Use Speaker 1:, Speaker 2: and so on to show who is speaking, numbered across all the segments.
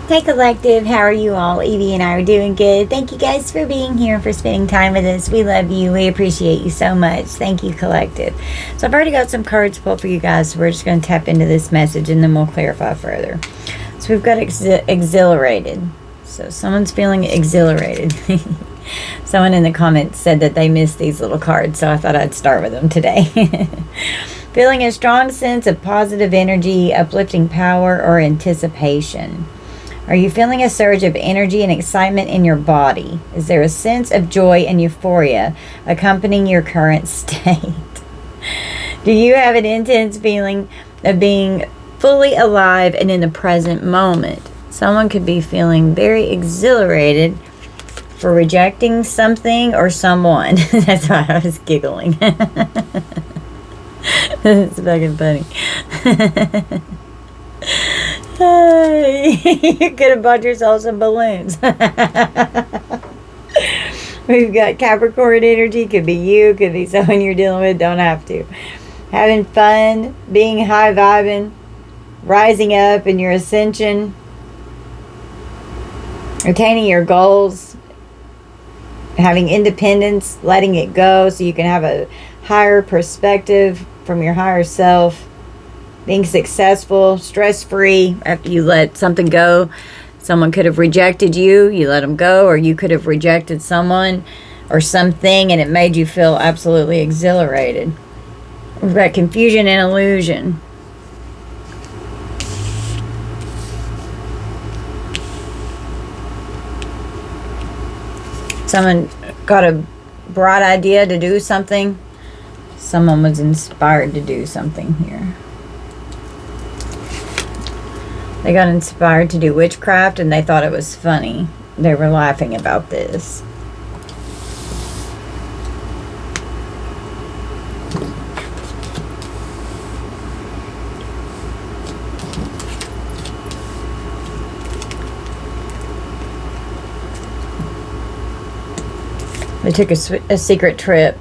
Speaker 1: Hey Collective, how are you all? Evie and I are doing good. Thank you guys for being here and for spending time with us. We love you. We appreciate you so much. Thank you, Collective. So I've already got some cards pulled for you guys, so we're just going to tap into this message and then we'll clarify further. So we've got exhilarated. So someone's feeling exhilarated. Someone in the comments said that they missed these little cards, so I thought I'd start with them today. Feeling a strong sense of positive energy, uplifting power, or anticipation. Are you feeling a surge of energy and excitement in your body? Is there a sense of joy and euphoria accompanying your current state? Do you have an intense feeling of being fully alive and in the present moment? Someone could be feeling very exhilarated for rejecting something or someone. That's why I was giggling. It's fucking funny. You could have bought yourself some balloons. We've got Capricorn energy. Could be you. Could be someone you're dealing with. Don't have to. Having fun. Being high vibing. Rising up in your ascension. Attaining your goals. Having independence. Letting it go so you can have a higher perspective from your higher self. Being successful, stress-free after you let something go. Someone could have rejected you. You let them go. Or you could have rejected someone or something and it made you feel absolutely exhilarated. We've got confusion and illusion. Someone got a bright idea to do something. Someone was inspired to do something here. They got inspired to do witchcraft and they thought it was funny. They were laughing about this. They took a secret trip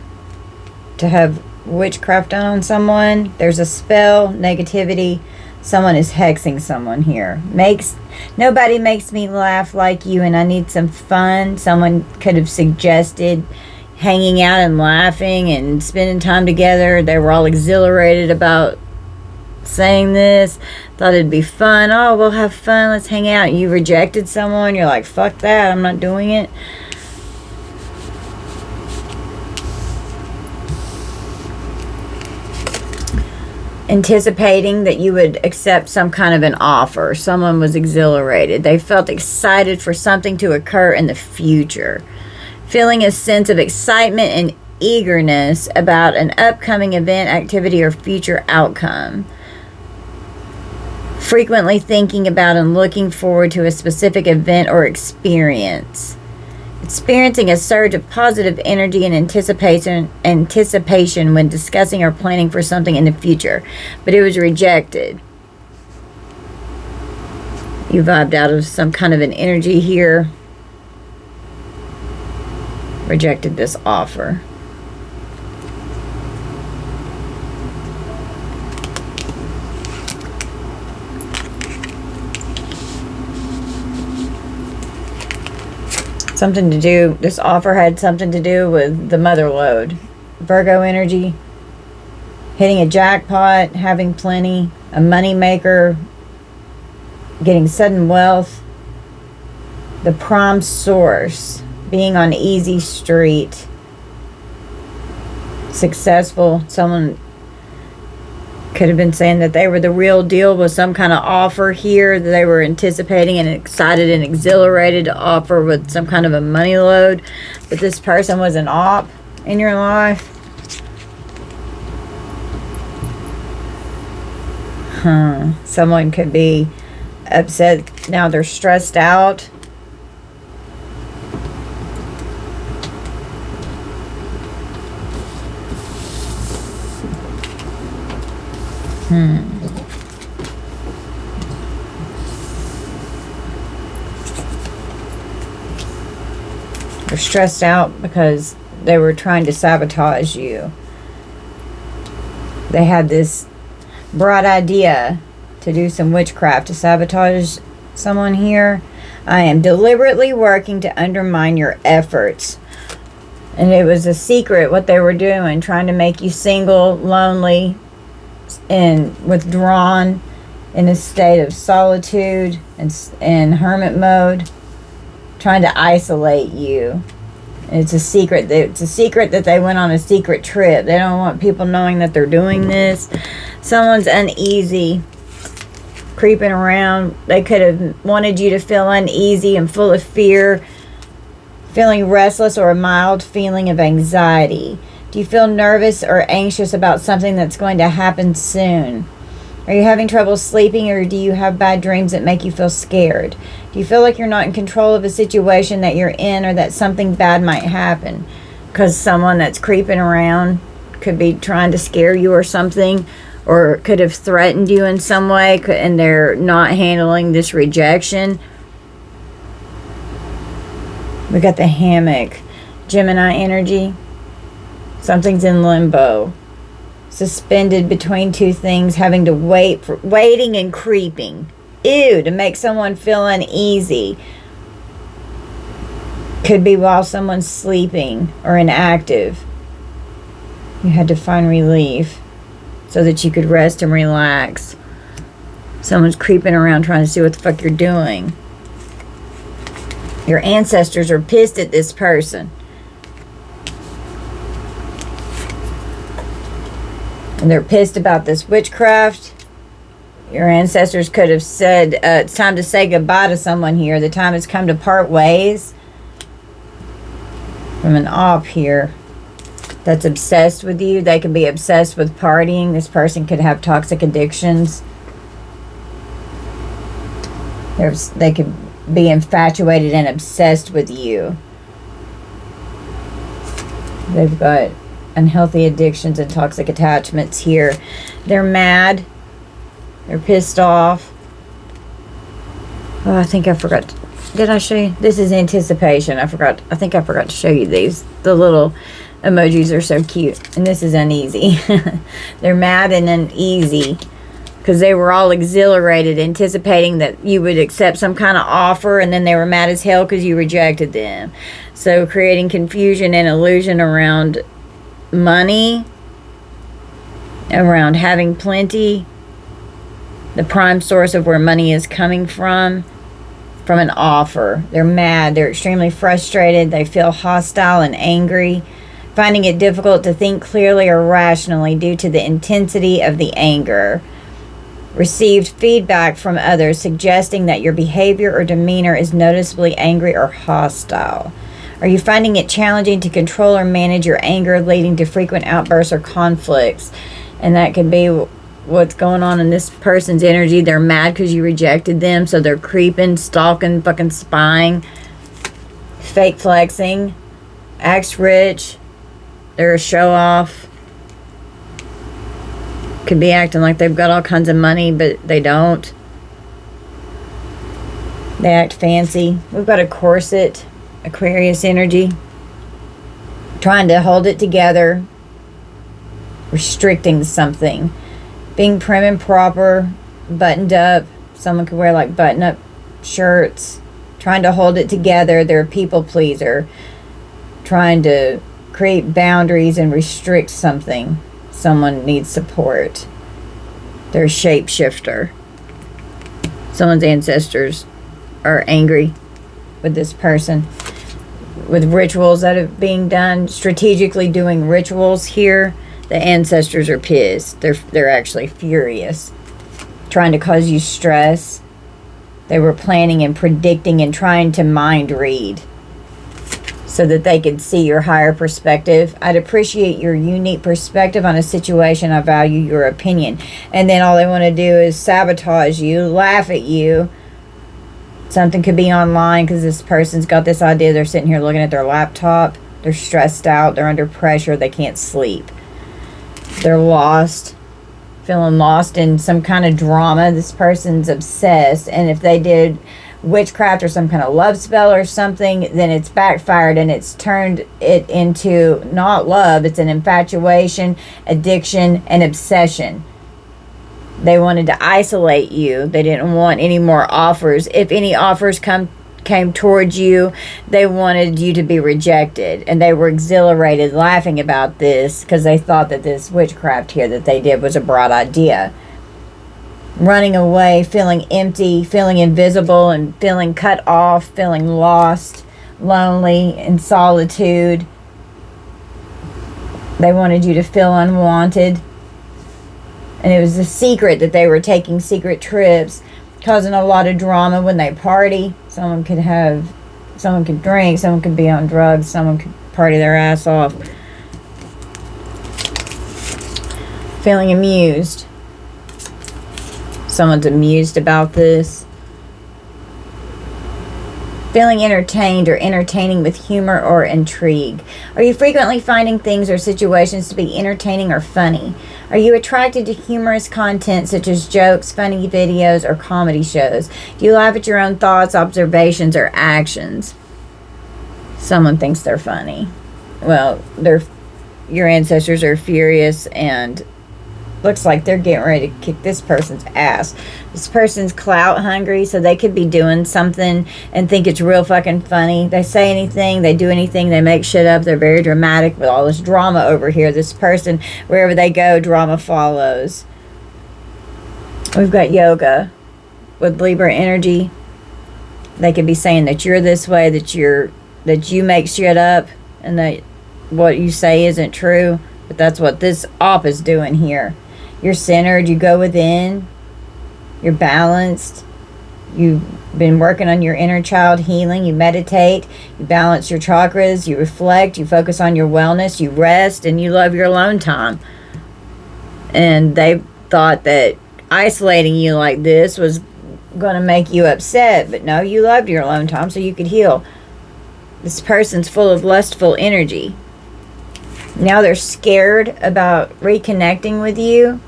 Speaker 1: to have witchcraft done on someone. There's a spell, negativity. Someone is hexing someone here. Nobody makes me laugh like you and I need some fun. Someone could have suggested hanging out and laughing and spending time together. They were all exhilarated about saying this. Thought it'd be fun. Oh, we'll have fun. Let's hang out. You rejected someone. You're like, fuck that. I'm not doing it. Anticipating that you would accept some kind of an offer. Someone was exhilarated. They felt excited for something to occur in the future. Feeling a sense of excitement and eagerness about an upcoming event, activity, or future outcome. Frequently thinking about and looking forward to a specific event or experience. Experiencing a surge of positive energy and anticipation when discussing or planning for something in the future. But it was rejected. You vibed out of some kind of an energy here. Rejected this offer. Something to do, this offer had something to do with the mother lode. Virgo energy, hitting a jackpot, having plenty, a money maker, getting sudden wealth, the prime source, being on easy street, successful. Someone could have been saying that they were the real deal with some kind of offer here that they were anticipating and excited and exhilarated to offer with some kind of a money load. But this person was an op in your life. Someone could be upset. Now they're stressed out. They're stressed out because they were trying to sabotage you. They had this bright idea to do some witchcraft to sabotage Someone here, I am deliberately working to undermine your efforts. And it was a secret what they were doing, trying to make you single, lonely, and withdrawn in a state of solitude and hermit mode, trying to isolate you. It's a secret. It's a secret that they went on a secret trip. They don't want people knowing that they're doing this. Someone's uneasy, creeping around. They could have wanted you to feel uneasy and full of fear, feeling restless, or a mild feeling of anxiety. Do you feel nervous or anxious about something that's going to happen soon? Are you having trouble sleeping, or do you have bad dreams that make you feel scared? Do you feel like you're not in control of a situation that you're in, or that something bad might happen? Because someone that's creeping around could be trying to scare you or something, or could have threatened you in some way, and they're not handling this rejection. We got the hammock. Gemini energy. Something's in limbo. Suspended between two things, having to waiting and creeping. Ew, to make someone feel uneasy. Could be while someone's sleeping or inactive. You had to find relief so that you could rest and relax. Someone's creeping around trying to see what the fuck you're doing. Your ancestors are pissed at this person. And they're pissed about this witchcraft. Your ancestors could have said, it's time to say goodbye to someone here. The time has come to part ways. From an op here that's obsessed with you. They could be obsessed with partying. This person could have toxic addictions. They could be infatuated and obsessed with you. They've got unhealthy addictions and toxic attachments here. They're mad. They're pissed off. Oh, I think I forgot. Did I show you? This is anticipation. I think I forgot to show you these. The little emojis are so cute. And this is uneasy. They're mad and uneasy because they were all exhilarated, anticipating that you would accept some kind of offer, and then they were mad as hell because you rejected them. So creating confusion and illusion around money, around having plenty, the prime source of where money is coming from an offer. They're mad. They're extremely frustrated. They feel hostile and angry, finding it difficult to think clearly or rationally due to the intensity of the anger. Received feedback from others suggesting that your behavior or demeanor is noticeably angry or hostile. Are you finding it challenging to control or manage your anger, leading to frequent outbursts or conflicts? And that could be what's going on in this person's energy. They're mad because you rejected them, so they're creeping, stalking, fucking spying, fake flexing, acts rich, they're a show-off. Could be acting like they've got all kinds of money, but they don't. They act fancy. We've got a corset, Aquarius energy, trying to hold it together, restricting something, being prim and proper, buttoned up. Someone could wear like button-up shirts, trying to hold it together. They're a people pleaser, trying to create boundaries and restrict something. Someone needs support. They're a shapeshifter. Someone's ancestors are angry with this person, with rituals that are being done, strategically doing rituals here. The ancestors are pissed. They're actually furious, trying to cause you stress. They were planning and predicting and trying to mind read so that they could see your higher perspective. I'd appreciate your unique perspective on a situation. I value your opinion. And then all they want to do is sabotage you, laugh at you. Something could be online because this person's got this idea. They're sitting here looking at their laptop. They're stressed out. They're under pressure. They can't sleep. They're lost, feeling lost in some kind of drama. This person's obsessed. And if they did witchcraft or some kind of love spell or something, then it's backfired and it's turned it into not love. It's an infatuation, addiction, and obsession. They wanted to isolate you. They didn't want any more offers. If any offers came towards you, they wanted you to be rejected. And they were exhilarated, laughing about this, because they thought that this witchcraft here that they did was a broad idea. Running away, feeling empty, feeling invisible, and feeling cut off, feeling lost, lonely, in solitude. They wanted you to feel unwanted. And it was a secret that they were taking secret trips, causing a lot of drama when they party. Someone could drink, someone could be on drugs, someone could party their ass off. Feeling amused. Someone's amused about this. Feeling entertained or entertaining with humor or intrigue. Are you frequently finding things or situations to be entertaining or funny? Are you attracted to humorous content such as jokes, funny videos, or comedy shows? Do you laugh at your own thoughts, observations, or actions? Someone thinks they're funny. Well, your ancestors are furious and looks like they're getting ready to kick this person's ass. This person's clout hungry, so they could be doing something and think it's real fucking funny. They say anything, they do anything, they make shit up. They're very dramatic with all this drama over here. This person, wherever they go, drama follows. We've got yoga with Libra energy. They could be saying that you're this way, that you make shit up, and that what you say isn't true. But that's what this op is doing here. You're centered, you go within, you're balanced, you've been working on your inner child healing, you meditate, you balance your chakras, you reflect, you focus on your wellness, you rest, and you love your alone time. And they thought that isolating you like this was going to make you upset, but no, you loved your alone time so you could heal. This person's full of lustful energy. Now they're scared about reconnecting with you.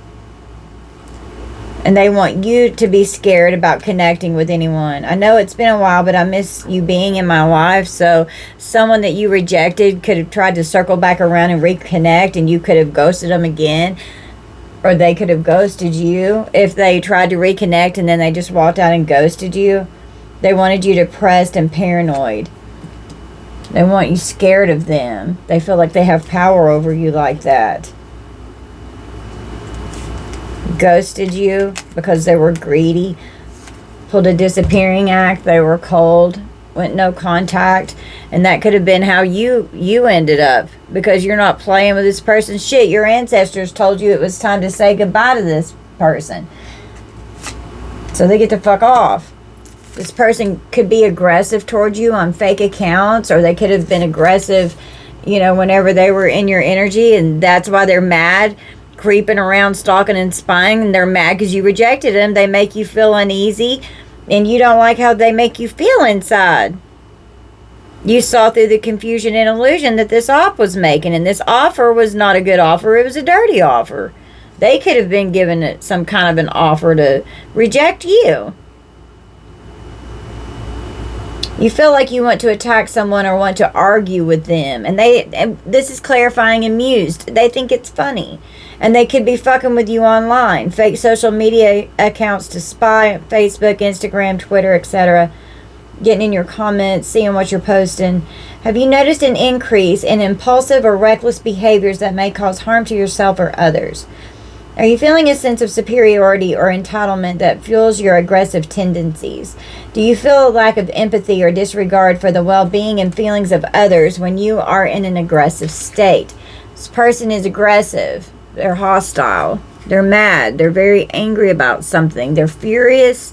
Speaker 1: And they want you to be scared about connecting with anyone. I know it's been a while, but I miss you being in my life. So someone that you rejected could have tried to circle back around and reconnect, and you could have ghosted them again. Or they could have ghosted you if they tried to reconnect and then they just walked out and ghosted you. They wanted you depressed and paranoid. They want you scared of them. They feel like they have power over you like that. Ghosted you because they were greedy. Pulled a disappearing act. They were cold. Went no contact. And that could have been how you ended up. Because you're not playing with this person's shit. Your ancestors told you it was time to say goodbye to this person. So they get to fuck off. This person could be aggressive towards you on fake accounts, or they could have been aggressive, whenever they were in your energy, and that's why they're mad, creeping around, stalking and spying, and they're mad because you rejected them. They make you feel uneasy, and you don't like how they make you feel inside. You saw through the confusion and illusion that this op was making, and this offer was not a good offer. It was a dirty offer. They could have been given it some kind of an offer to reject you. You feel like you want to attack someone or want to argue with them. And this is clarifying amused. They think it's funny. And they could be fucking with you online. Fake social media accounts to spy. Facebook, Instagram, Twitter, etc. Getting in your comments, seeing what you're posting. Have you noticed an increase in impulsive or reckless behaviors that may cause harm to yourself or others? Are you feeling a sense of superiority or entitlement that fuels your aggressive tendencies? Do you feel a lack of empathy or disregard for the well-being and feelings of others when you are in an aggressive state? This person is aggressive. They're hostile. They're mad. They're very angry about something. They're furious.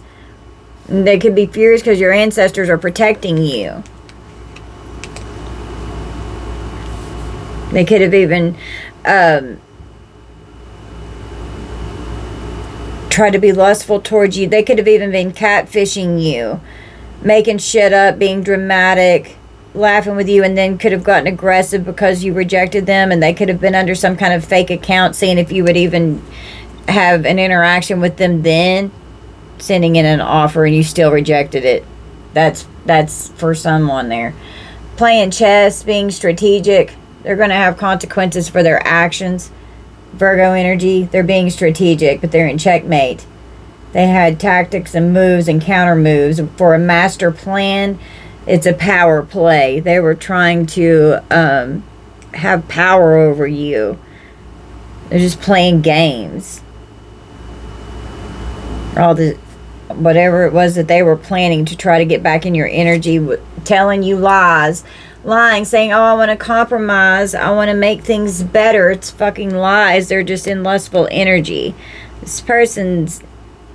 Speaker 1: They could be furious because your ancestors are protecting you. They could have even try to be lustful towards you. They could have even been catfishing you, making shit up, being dramatic, laughing with you, and then could have gotten aggressive because you rejected them, and they could have been under some kind of fake account, seeing if you would even have an interaction with them then, sending in an offer, and you still rejected it. That's for someone there. Playing chess, being strategic. They're going to have consequences for their actions. Virgo energy, they're being strategic, but they're in checkmate. They had tactics and moves and counter moves. For a master plan, it's a power play. They were trying to have power over you. They're just playing games. All the whatever it was that they were planning to try to get back in your energy, telling you lies, lying, saying, oh, I want to compromise, I want to make things better. It's fucking lies. They're just in lustful energy. This person's,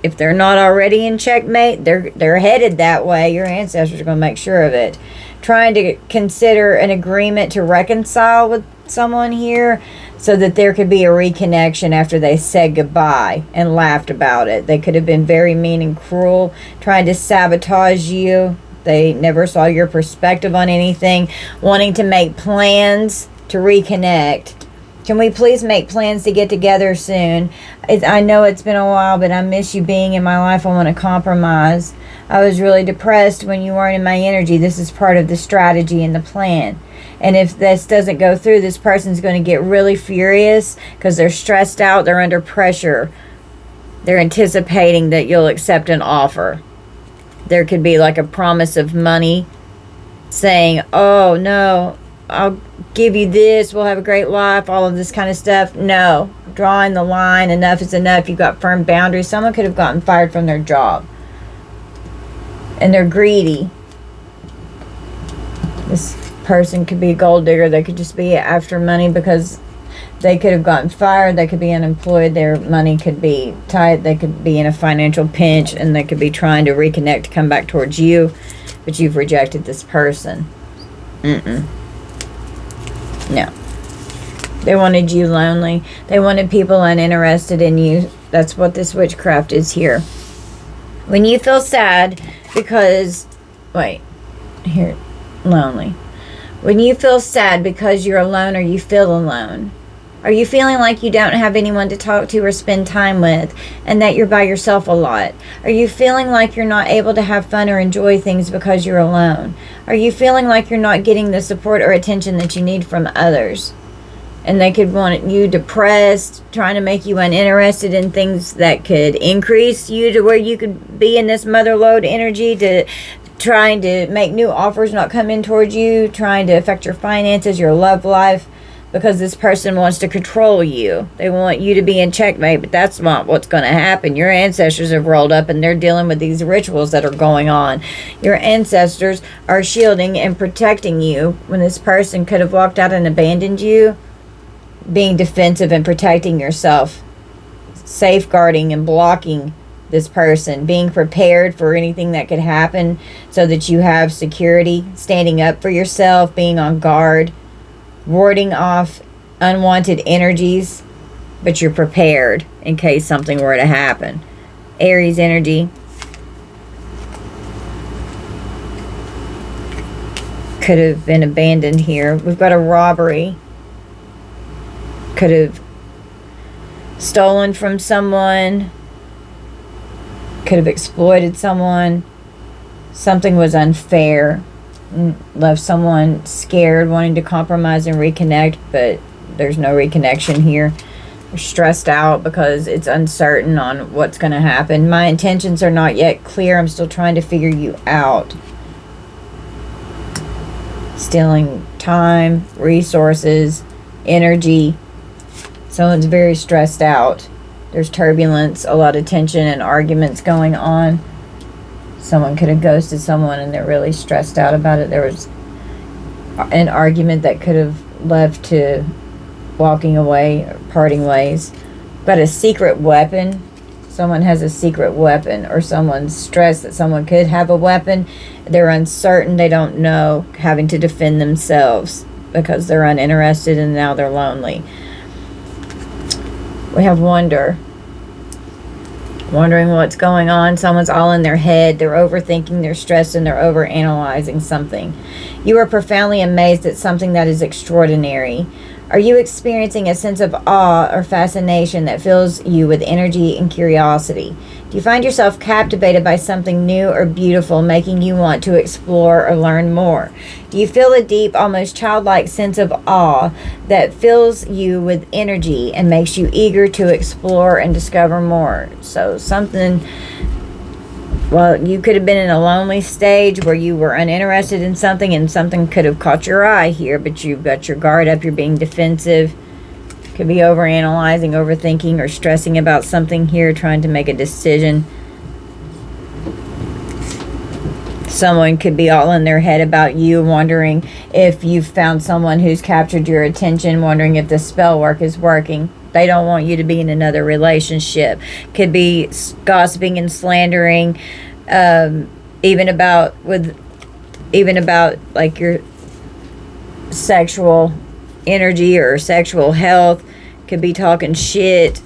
Speaker 1: if they're not already in checkmate, they're headed that way. Your ancestors are going to make sure of it. Trying to consider an agreement to reconcile with someone here so that there could be a reconnection after they said goodbye and laughed about it. They could have been very mean and cruel, trying to sabotage you. They never saw your perspective on anything, wanting to make plans to reconnect. Can we please make plans to get together soon? I know it's been a while, but I miss you being in my life. I want to compromise. I was really depressed when you weren't in my energy. This is part of the strategy and the plan. And if this doesn't go through, this person's going to get really furious because they're stressed out. They're under pressure. They're anticipating that you'll accept an offer. There could be like a promise of money saying, oh, no, I'll give you this. We'll have a great life. All of this kind of stuff. No. Drawing the line. Enough is enough. You've got firm boundaries. Someone could have gotten fired from their job. And they're greedy. This person could be a gold digger. They could just be after money because they could have gotten fired. They could be unemployed. Their money could be tight. They could be in a financial pinch, and they could be trying to reconnect to come back towards you, but you've rejected this person. No. They wanted you lonely. They wanted people uninterested in you. That's what this witchcraft is here. When you feel sad because, lonely. When you feel sad because you're alone or you feel alone, are you feeling like you don't have anyone to talk to or spend time with and that you're by yourself a lot? Are you feeling like you're not able to have fun or enjoy things because you're alone? Are you feeling like you're not getting the support or attention that you need from others? And they could want you depressed, trying to make you uninterested in things that could increase you to where you could be in this mother load energy, to trying to make new offers not come in towards you, trying to affect your finances, your love life, because this person wants to control you. They want you to be in checkmate, but that's not what's going to happen. Your ancestors have rolled up and they're dealing with these rituals that are going on. Your ancestors are shielding and protecting you when this person could have walked out and abandoned you, being defensive and protecting yourself, safeguarding and blocking this person, being prepared for anything that could happen so that you have security, standing up for yourself, being on guard, warding off unwanted energies, but you're prepared in case something were to happen. Aries energy could have been abandoned here. We've got a robbery. Could have stolen from someone. Could have exploited someone. Something was unfair. Left someone scared, wanting to compromise and reconnect, but there's no reconnection here. They're stressed out because it's uncertain on what's going to happen. My intentions are not yet clear. I'm still trying to figure you out. Stealing time, resources, energy. Someone's very stressed out. There's turbulence, a lot of tension and arguments going on. Someone could have ghosted someone and they're really stressed out about it. There was an argument that could have led to walking away or parting ways. But a secret weapon. Someone has a secret weapon, or someone's stressed that someone could have a weapon. They're uncertain. They don't know, having to defend themselves because they're uninterested and now they're lonely. We have wonder. Wondering what's going on. Someone's all in their head. They're overthinking, they're stressed, and they're overanalyzing something. You are profoundly amazed at something that is extraordinary. Are you experiencing a sense of awe or fascination that fills you with energy and curiosity? Do you find yourself captivated by something new or beautiful, making you want to explore or learn more? Do you feel a deep, almost childlike sense of awe that fills you with energy and makes you eager to explore and discover more? So something... Well, you could have been in a lonely stage where you were uninterested in something and something could have caught your eye here, but you've got your guard up, you're being defensive. Could be overanalyzing, overthinking, or stressing about something here, trying to make a decision. Someone could be all in their head about you, wondering if you've found someone who's captured your attention, wondering if the spell work is working. They don't want you to be in another relationship. Could be gossiping and slandering, even about like your sexual energy or sexual health. Could be talking shit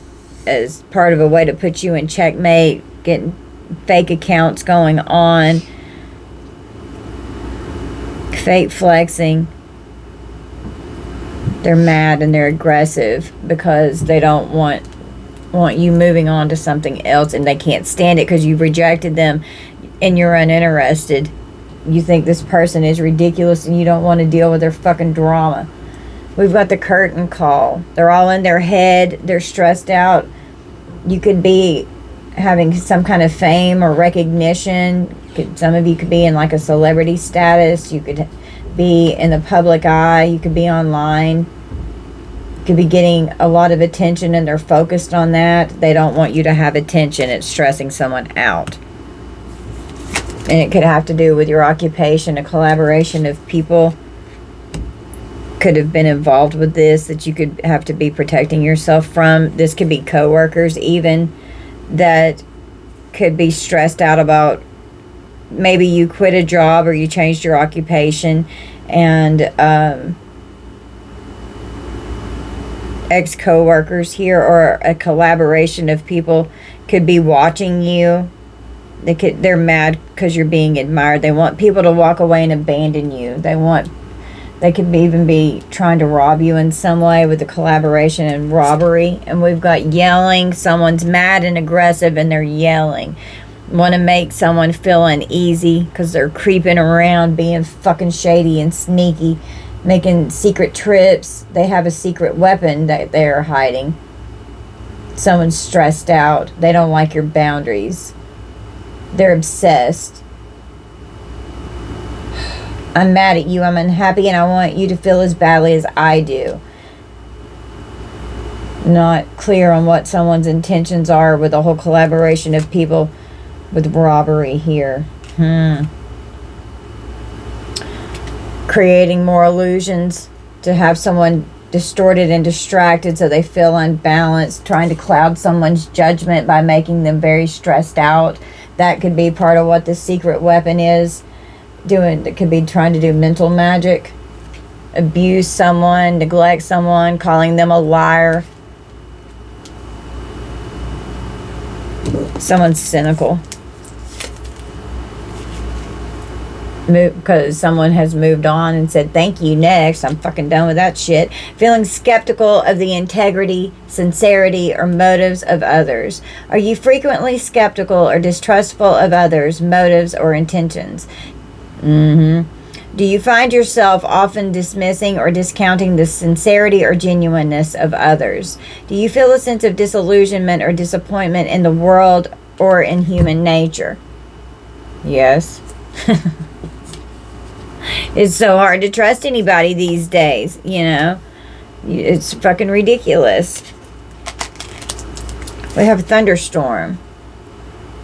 Speaker 1: as part of a way to put you in checkmate, getting fake accounts going on, fake flexing. They're mad and they're aggressive because they don't want you moving on to something else, and they can't stand it because you've rejected them and you're uninterested. You think this person is ridiculous and you don't want to deal with their fucking drama. We've got the curtain call. They're all in their head. They're stressed out. You could be having some kind of fame or recognition. Some of you could be in like a celebrity status. You could be in the public eye. You could be online. You could be getting a lot of attention and they're focused on that. They don't want you to have attention. It's stressing someone out. And it could have to do with your occupation. A collaboration of people could have been involved with this that you could have to be protecting yourself from. This could be coworkers even that could be stressed out about. Maybe you quit a job or you changed your occupation, and ex-co-workers here, or a collaboration of people could be watching you. They're mad because you're being admired. They want people to walk away and abandon you. They could even be trying to rob you in some way with the collaboration and robbery. And we've got yelling. Someone's mad and aggressive and they're yelling. Want to make someone feel uneasy because they're creeping around, being fucking shady and sneaky, making secret trips. They have a secret weapon that they're hiding. Someone's stressed out. They don't like your boundaries. They're obsessed. I'm mad at you. I'm unhappy and I want you to feel as badly as I do. Not clear on what someone's intentions are with a whole collaboration of people with robbery here. Creating more illusions to have someone distorted and distracted so they feel unbalanced. Trying to cloud someone's judgment by making them very stressed out. That could be part of what the secret weapon is doing. It could be trying to do mental magic. Abuse someone, neglect someone, calling them a liar. Someone's cynical. Because someone has moved on and said, thank you, next. I'm fucking done with that shit. Feeling skeptical of the integrity, sincerity, or motives of others. Are you frequently skeptical or distrustful of others' motives or intentions? Do you find yourself often dismissing or discounting the sincerity or genuineness of others? Do you feel a sense of disillusionment or disappointment in the world or in human nature? Yes. It's so hard to trust anybody these days, you know. It's fucking ridiculous. We have a thunderstorm.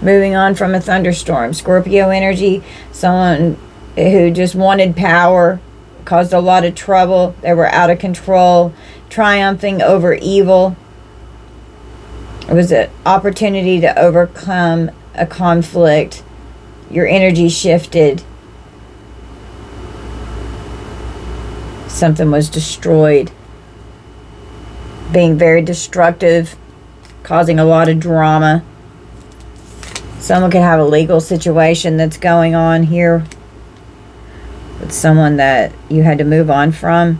Speaker 1: Moving on from a thunderstorm. Scorpio energy. Someone who just wanted power. Caused a lot of trouble. They were out of control. Triumphing over evil. It was an opportunity to overcome a conflict. Your energy shifted. Something was destroyed. Being very destructive. Causing a lot of drama. Someone could have a legal situation that's going on here with someone that you had to move on from.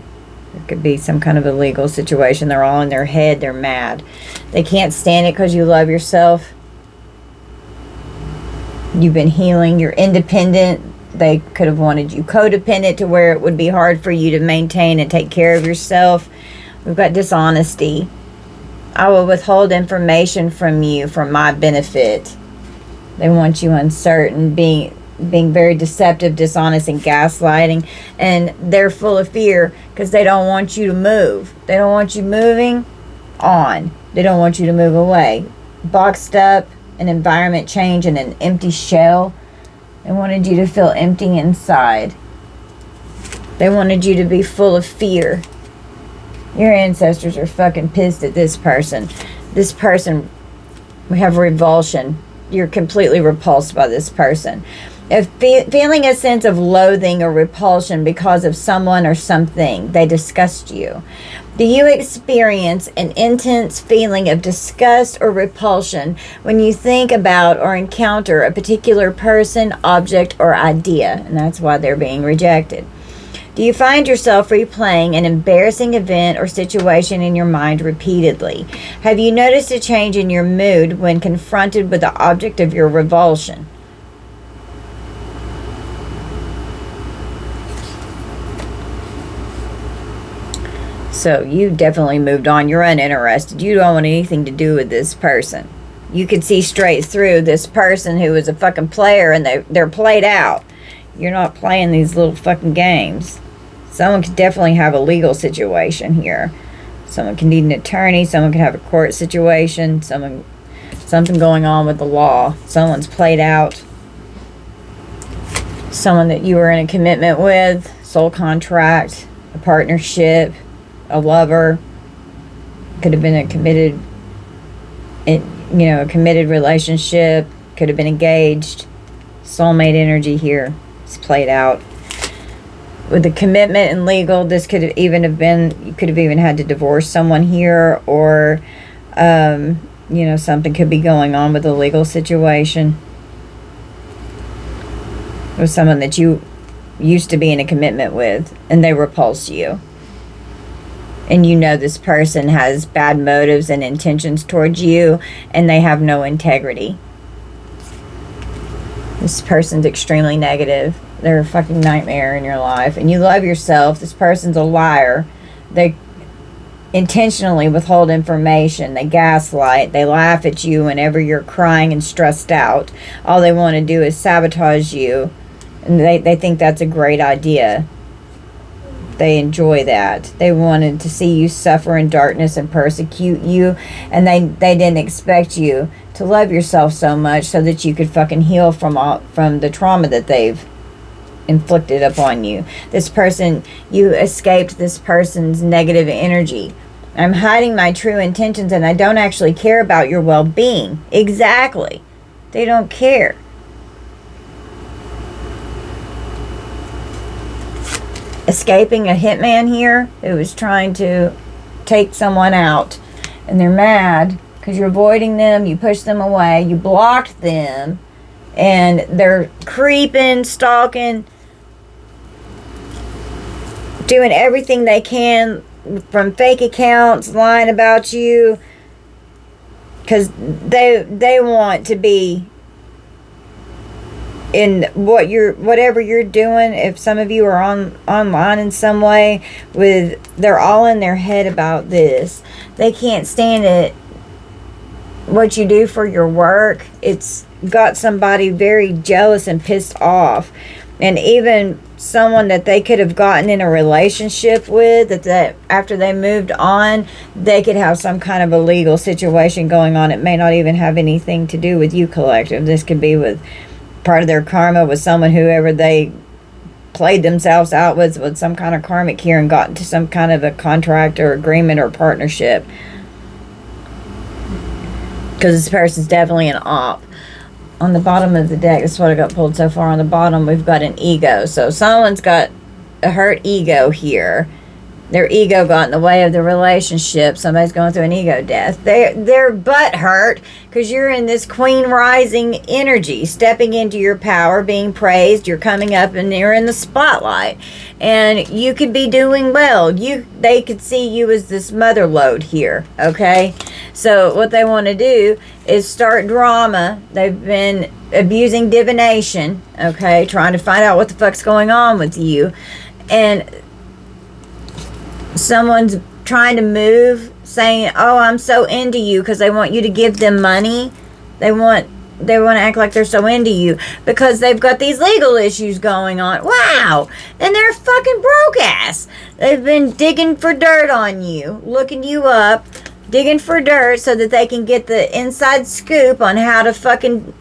Speaker 1: It could be some kind of a legal situation. They're all in their head. They're mad. They can't stand it because you love yourself. You've been healing. You're independent. They could have wanted you codependent to where it would be hard for you to maintain and take care of yourself. We've got dishonesty. I will withhold information from you for my benefit. They want you uncertain, being very deceptive, dishonest, and gaslighting. And they're full of fear because they don't want you to move. They don't want you moving on. They don't want you to move away. Boxed up, an environment change, and an empty shell. They wanted you to feel empty inside. They wanted you to be full of fear. Your ancestors are fucking pissed at this person. This person, we have revulsion. You're completely repulsed by this person. Feeling a sense of loathing or repulsion because of someone or something. They disgust you. Do you experience an intense feeling of disgust or repulsion when you think about or encounter a particular person, object, or idea? And that's why they're being rejected. Do you find yourself replaying an embarrassing event or situation in your mind repeatedly? Have you noticed a change in your mood when confronted with the object of your revulsion? So you definitely moved on. You're uninterested. You don't want anything to do with this person. You could see straight through this person who is a fucking player, and they're played out. You're not playing these little fucking games. Someone could definitely have a legal situation here. Someone can need an attorney. Someone could have a court situation. Something going on with the law. Someone's played out. Someone that you were in a commitment with, soul contract, a partnership, a lover. Could have been a committed relationship. Could have been engaged. Soulmate energy here. It's played out. With the commitment and legal, this could have even you could have even had to divorce someone here, or something could be going on with the legal situation with someone that you used to be in a commitment with, and they repulse you. And you know this person has bad motives and intentions towards you, and they have no integrity. This person's extremely negative. They're a fucking nightmare in your life. And you love yourself. This person's a liar. They intentionally withhold information. They gaslight. They laugh at you whenever you're crying and stressed out. All they want to do is sabotage you. And they think that's a great idea. They enjoy that. They wanted to see you suffer in darkness and persecute you. And they didn't expect you to love yourself so much so that you could fucking heal from the trauma that they've inflicted upon you. This person, you escaped this person's negative energy. I'm hiding my true intentions, and I don't actually care about your well-being. Exactly. They don't care. Escaping a hitman here who was trying to take someone out, and they're mad because you're avoiding them, you push them away, you blocked them, and they're creeping, stalking, doing everything they can from fake accounts, lying about you, because they want to be in whatever you're doing. If some of you are online in some way, they're all in their head about this. They can't stand it. What you do for your work, it's got somebody very jealous and pissed off. And even someone that they could have gotten in a relationship with, that after they moved on, they could have some kind of a legal situation going on. It may not even have anything to do with you, collective. This could be with part of their karma with someone, whoever they played themselves out with some kind of karmic here, and got into some kind of a contract or agreement or partnership. Because this person's definitely an op. On the bottom of the deck, this is what I got pulled so far. On the bottom, we've got an ego. So someone's got a hurt ego here. Their ego got in the way of the relationship. Somebody's going through an ego death. Their butt hurt because you're in this queen rising energy, stepping into your power, being praised. You're coming up and you're in the spotlight, and you could be doing well. They could see you as this mother lode here. Okay, so what they want to do is start drama. They've been abusing divination. Okay, trying to find out what the fuck's going on with you, and someone's trying to move, saying, oh, I'm so into you, because they want you to give them money. They want to act like they're so into you because they've got these legal issues going on. Wow. And they're fucking broke ass. They've been digging for dirt on you, looking you up, digging for dirt so that they can get the inside scoop on how to fucking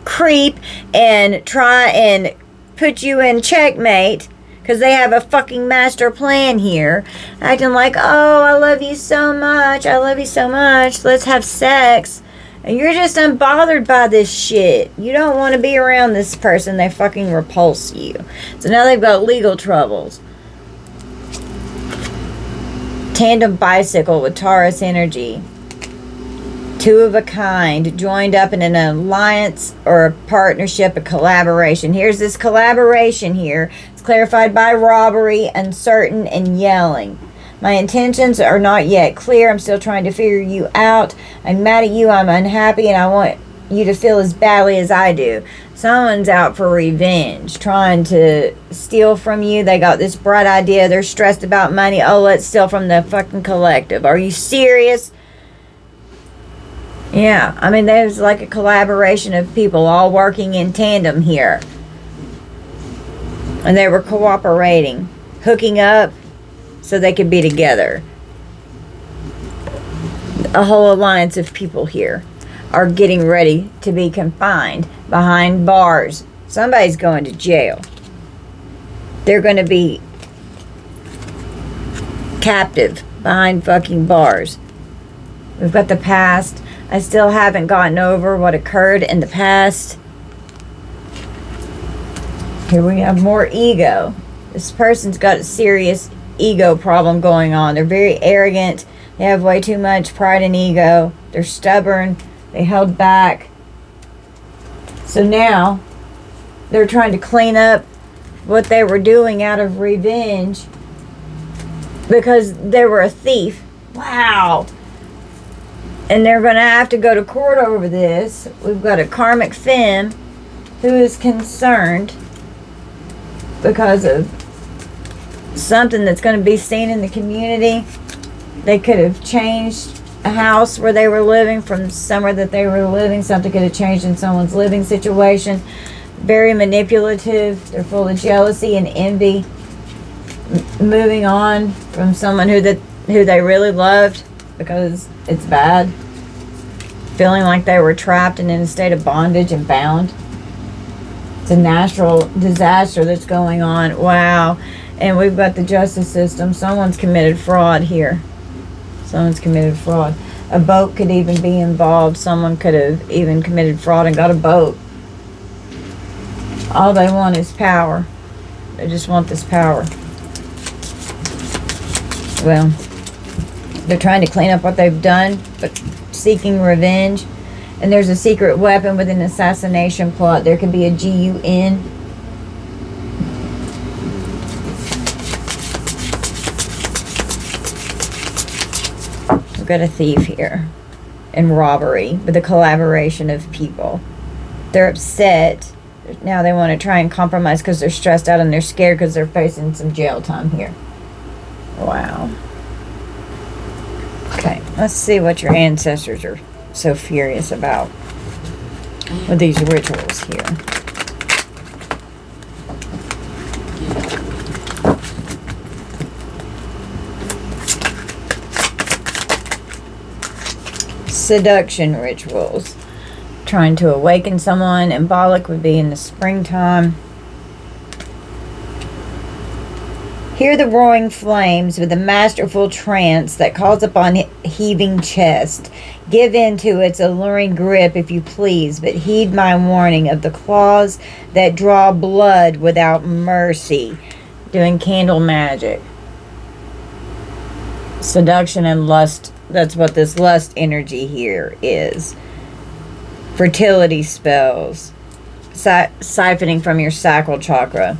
Speaker 1: creep and try and put you in checkmate. Because they have a fucking master plan here. Acting like, oh, I love you so much. I love you so much. Let's have sex. And you're just unbothered by this shit. You don't want to be around this person. They fucking repulse you. So now they've got legal troubles. Tandem bicycle with Taurus energy. Two of a kind, joined up in an alliance or a partnership, a collaboration. Here's this collaboration here. It's clarified by robbery, uncertain, and yelling. My intentions are not yet clear. I'm still trying to figure you out. I'm mad at you. I'm unhappy, and I want you to feel as badly as I do. Someone's out for revenge, trying to steal from you. They got this bright idea. They're stressed about money. Oh, let's steal from the fucking collective. Are you serious? Yeah, I mean, there's like a collaboration of people all working in tandem here. And they were cooperating, hooking up so they could be together. A whole alliance of people here are getting ready to be confined behind bars. Somebody's going to jail. They're going to be captive behind fucking bars. We've got the past. I still haven't gotten over what occurred in the past. Here we have more ego. This person's got a serious ego problem going on. They're very arrogant. They have way too much pride and ego. They're stubborn. They held back. So now they're trying to clean up what they were doing out of revenge because they were a thief. Wow. And they're going to have to go to court over this. We've got a karmic femme who is concerned because of something that's going to be seen in the community. They could have changed a house where they were living from somewhere that they were living. Something could have changed in someone's living situation. Very manipulative. They're full of jealousy and envy. Moving on from someone who they really loved because it's bad. Feeling like they were trapped and in a state of bondage and bound. It's a natural disaster that's going on. Wow. And we've got the justice system. Someone's committed fraud here. Someone's committed fraud. A boat could even be involved. Someone could have even committed fraud and got a boat. All they want is power. They just want this power. Well, they're trying to clean up what they've done, but seeking revenge. And there's a secret weapon with an assassination plot. There could be a GUN. We've got a thief here. And robbery with a collaboration of people. They're upset. Now they want to try and compromise because they're stressed out and they're scared because they're facing some jail time here. Wow. Okay, let's see what your ancestors are so furious about with these rituals here. Seduction rituals. Trying to awaken someone. Embolic would be in the springtime. Hear the roaring flames with a masterful trance that calls upon heaving chest. Give in to its alluring grip if you please, but heed my warning of the claws that draw blood without mercy. Doing candle magic. Seduction and lust. That's what this lust energy here is. Fertility spells. Siphoning from your sacral chakra.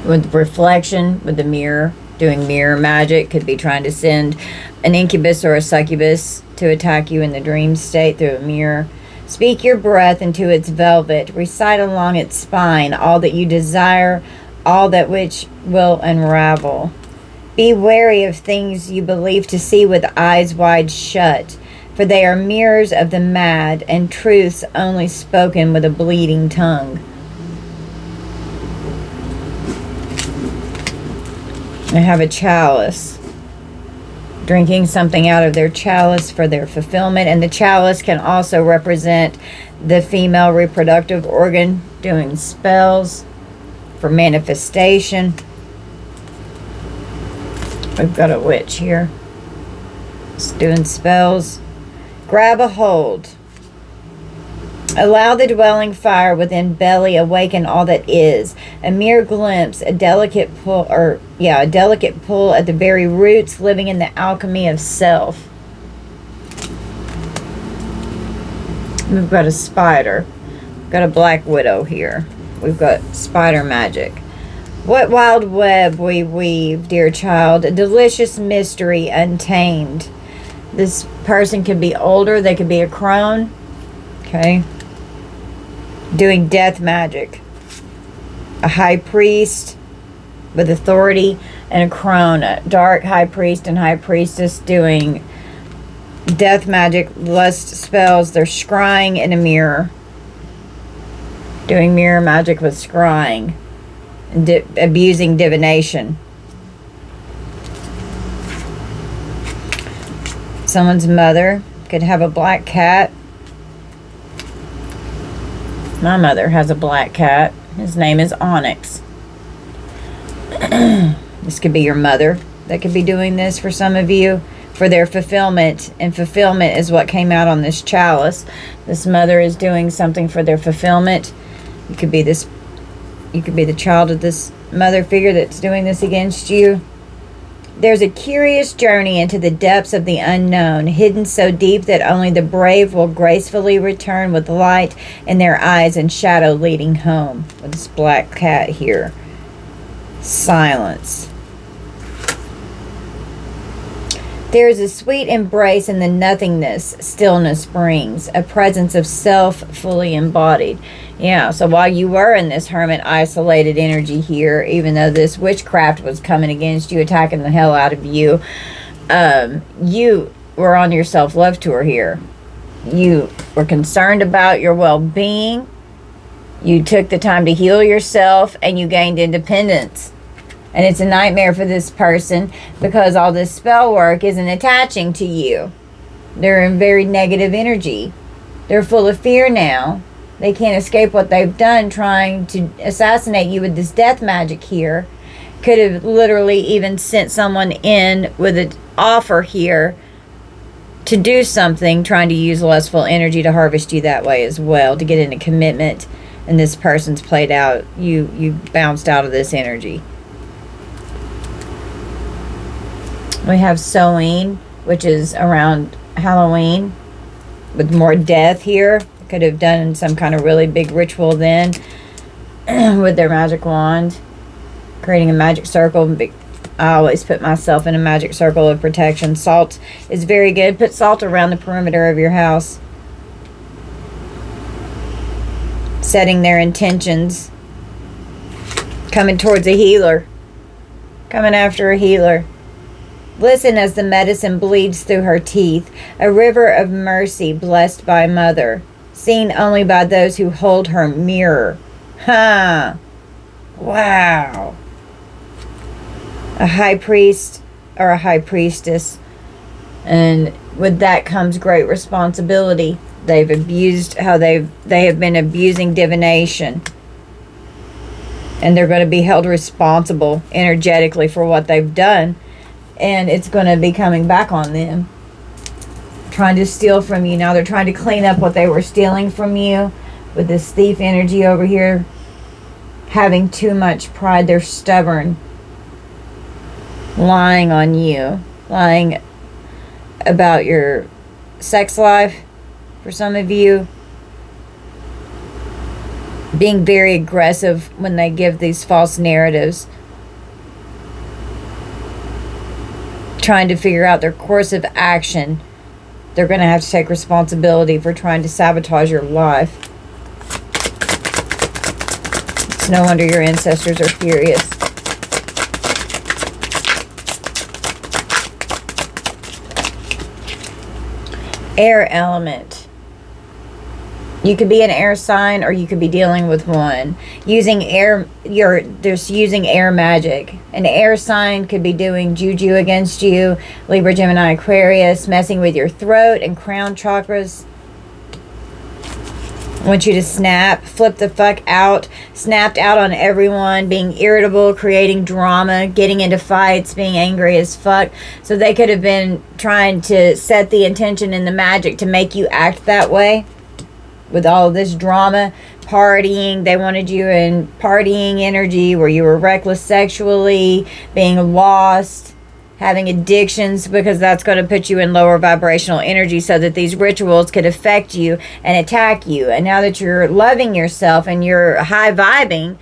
Speaker 1: With reflection, with the mirror. Doing mirror magic. Could be trying to send an incubus or a succubus to attack you in the dream state through a mirror. Speak your breath into its velvet. Recite along its spine all that you desire, all that which will unravel. Be wary of things you believe to see with eyes wide shut, for they are mirrors of the mad, and truths only spoken with a bleeding tongue. I have a chalice. Drinking something out of their chalice for their fulfillment. And the chalice can also represent the female reproductive organ, doing spells for manifestation. We've got a witch here. It's doing spells. Grab a hold. Allow the dwelling fire within belly awaken all that is. A mere glimpse, a delicate pull, a delicate pull at the very roots, living in the alchemy of self. We've got a spider. We've got a black widow here. We've got spider magic. What wild web we weave, dear child. A delicious mystery untamed. This person could be older. They could be a crone. Okay. Doing death magic. A high priest with authority and a crone. A dark high priest and high priestess doing death magic, lust spells. They're scrying in a mirror. Doing mirror magic with scrying. And abusing divination. Someone's mother could have a black cat. My mother has a black cat. His name is Onyx. This could be your mother that could be doing this for some of you for their fulfillment. And fulfillment is what came out on this chalice. This mother is doing something for their fulfillment. You could be this. You could be the child of this mother figure that's doing this against you. There's a curious journey into the depths of the unknown, hidden so deep that only the brave will gracefully return with light in their eyes and shadow leading home. With this black cat here. Silence. There is a sweet embrace in the nothingness stillness brings, a presence of self fully embodied. Yeah, so while you were in this hermit isolated energy here, even though this witchcraft was coming against you, attacking the hell out of you, you were on your self-love tour here. You were concerned about your well-being. You took the time to heal yourself, and you gained independence. And it's a nightmare for this person because all this spell work isn't attaching to you. They're in very negative energy. They're full of fear now. They can't escape what they've done trying to assassinate you with this death magic here. Could have literally even sent someone in with an offer here to do something, trying to use lustful energy to harvest you that way as well, to get into commitment. And this person's played out. You bounced out of this energy. We have Samhain, which is around Halloween, with more death here. Could have done some kind of really big ritual then with their magic wand, creating a magic circle. I always put myself in a magic circle of protection. Salt is very good. Put salt around the perimeter of your house. Setting their intentions. Coming towards a healer. Coming after a healer. Listen as the medicine bleeds through her teeth, a river of mercy blessed by mother, seen only by those who hold her mirror. Huh. Wow. A high priest or a high priestess, and with that comes great responsibility. They've abused how they have been abusing divination, and they're going to be held responsible energetically for what they've done. And it's going to be coming back on them. Trying to steal from you. Now they're trying to clean up what they were stealing from you. With this thief energy over here. Having too much pride. They're stubborn. lying on you, lying about your sex life for some of you, being very aggressive when they give these false narratives, trying to figure out their course of action. They're going to have to take responsibility for trying to sabotage your life. It's no wonder your ancestors are furious. Air element. You could be an air sign, or you could be dealing with one. Using air, you're just using air magic. An air sign could be doing juju against you. Libra, Gemini, Aquarius, messing with your throat and crown chakras. I want you to snap, flip the fuck out, snapped out on everyone, being irritable, creating drama, getting into fights, being angry as fuck. So they could have been trying to set the intention and the magic to make you act that way. With all of this drama, partying, they wanted you in partying energy where you were reckless sexually, being lost, having addictions, because that's going to put you in lower vibrational energy so that these rituals could affect you and attack you. And now that you're loving yourself and you're high vibing,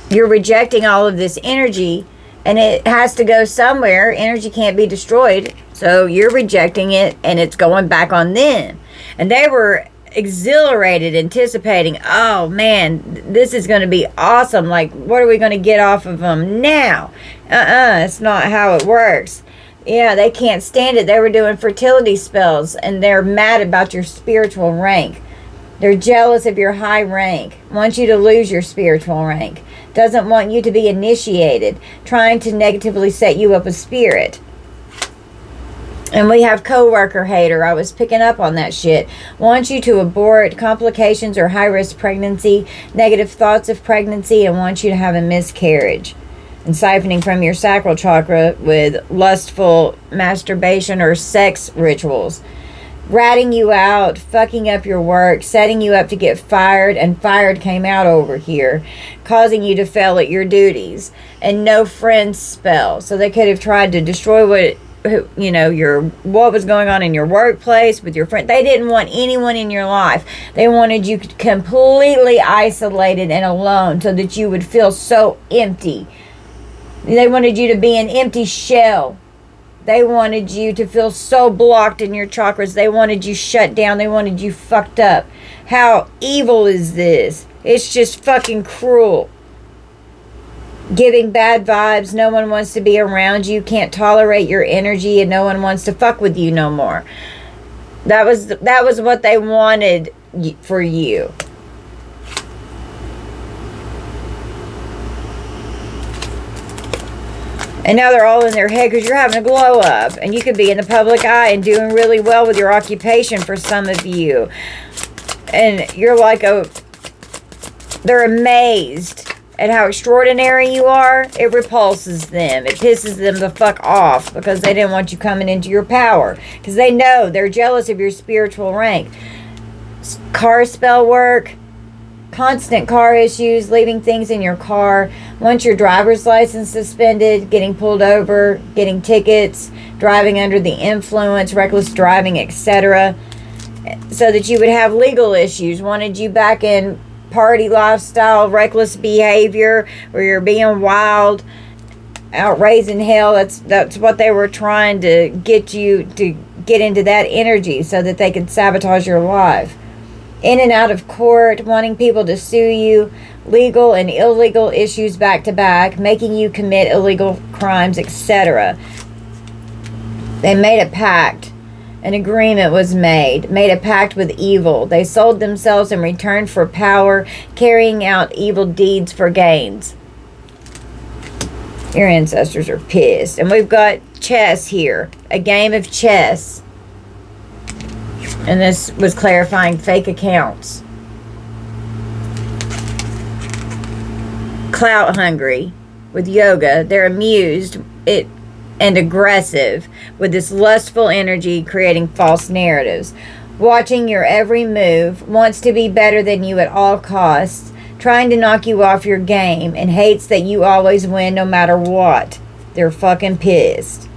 Speaker 1: you're rejecting all of this energy, and it has to go somewhere. Energy can't be destroyed, so you're rejecting it and it's going back on them. And they were exhilarated, anticipating, oh man, this is going to be awesome. Like, what are we going to get off of them now? It's not how it works. Yeah, they can't stand it. They were doing fertility spells, and they're mad about your spiritual rank. They're jealous of your high rank, want you to lose your spiritual rank, doesn't want you to be initiated, trying to negatively set you up with spirit. And we have coworker hater. I was picking up on that shit. Wants you to abort, complications or high-risk pregnancy, negative thoughts of pregnancy, and wants you to have a miscarriage. And siphoning from your sacral chakra with lustful masturbation or sex rituals. Ratting you out, fucking up your work, setting you up to get fired, and fired came out over here, causing you to fail at your duties. And no friends spell. So they could have tried to destroy what was going on in your workplace with your friend. They didn't want anyone in your life. They wanted you completely isolated and alone so that you would feel so empty. They wanted you to be an empty shell. They wanted you to feel so blocked in your chakras. They wanted you shut down. They wanted you fucked up. How evil is this? It's just fucking cruel. Giving bad vibes. No one wants to be around you. Can't tolerate your energy, and no one wants to fuck with you no more. That was what they wanted for you. And now they're all in their head because you're having a glow up, and you could be in the public eye and doing really well with your occupation for some of you. And you're like they're amazed at how extraordinary you are. It repulses them. It pisses them the fuck off because they didn't want you coming into your power. Because they know they're jealous of your spiritual rank. Car spell work. Constant car issues. Leaving things in your car. Want your driver's license suspended. Getting pulled over. Getting tickets. Driving under the influence. Reckless driving, etc. So that you would have legal issues. Wanted you back in party lifestyle, reckless behavior, where you're being wild, out raising hell. That's what they were trying to get you to get into, that energy, so that they could sabotage your life. In and out of court, wanting people to sue you, legal and illegal issues back to back, making you commit illegal crimes, etc. They made a pact. An agreement was made a pact with evil. They sold themselves in return for power, carrying out evil deeds for gains. Your ancestors are pissed. And we've got chess here, a game of chess. And this was clarifying fake accounts. Clout hungry with yoga. They're amused and aggressive with this lustful energy, creating false narratives. Watching your every move, wants to be better than you at all costs, trying to knock you off your game, and hates that you always win no matter what. They're fucking pissed.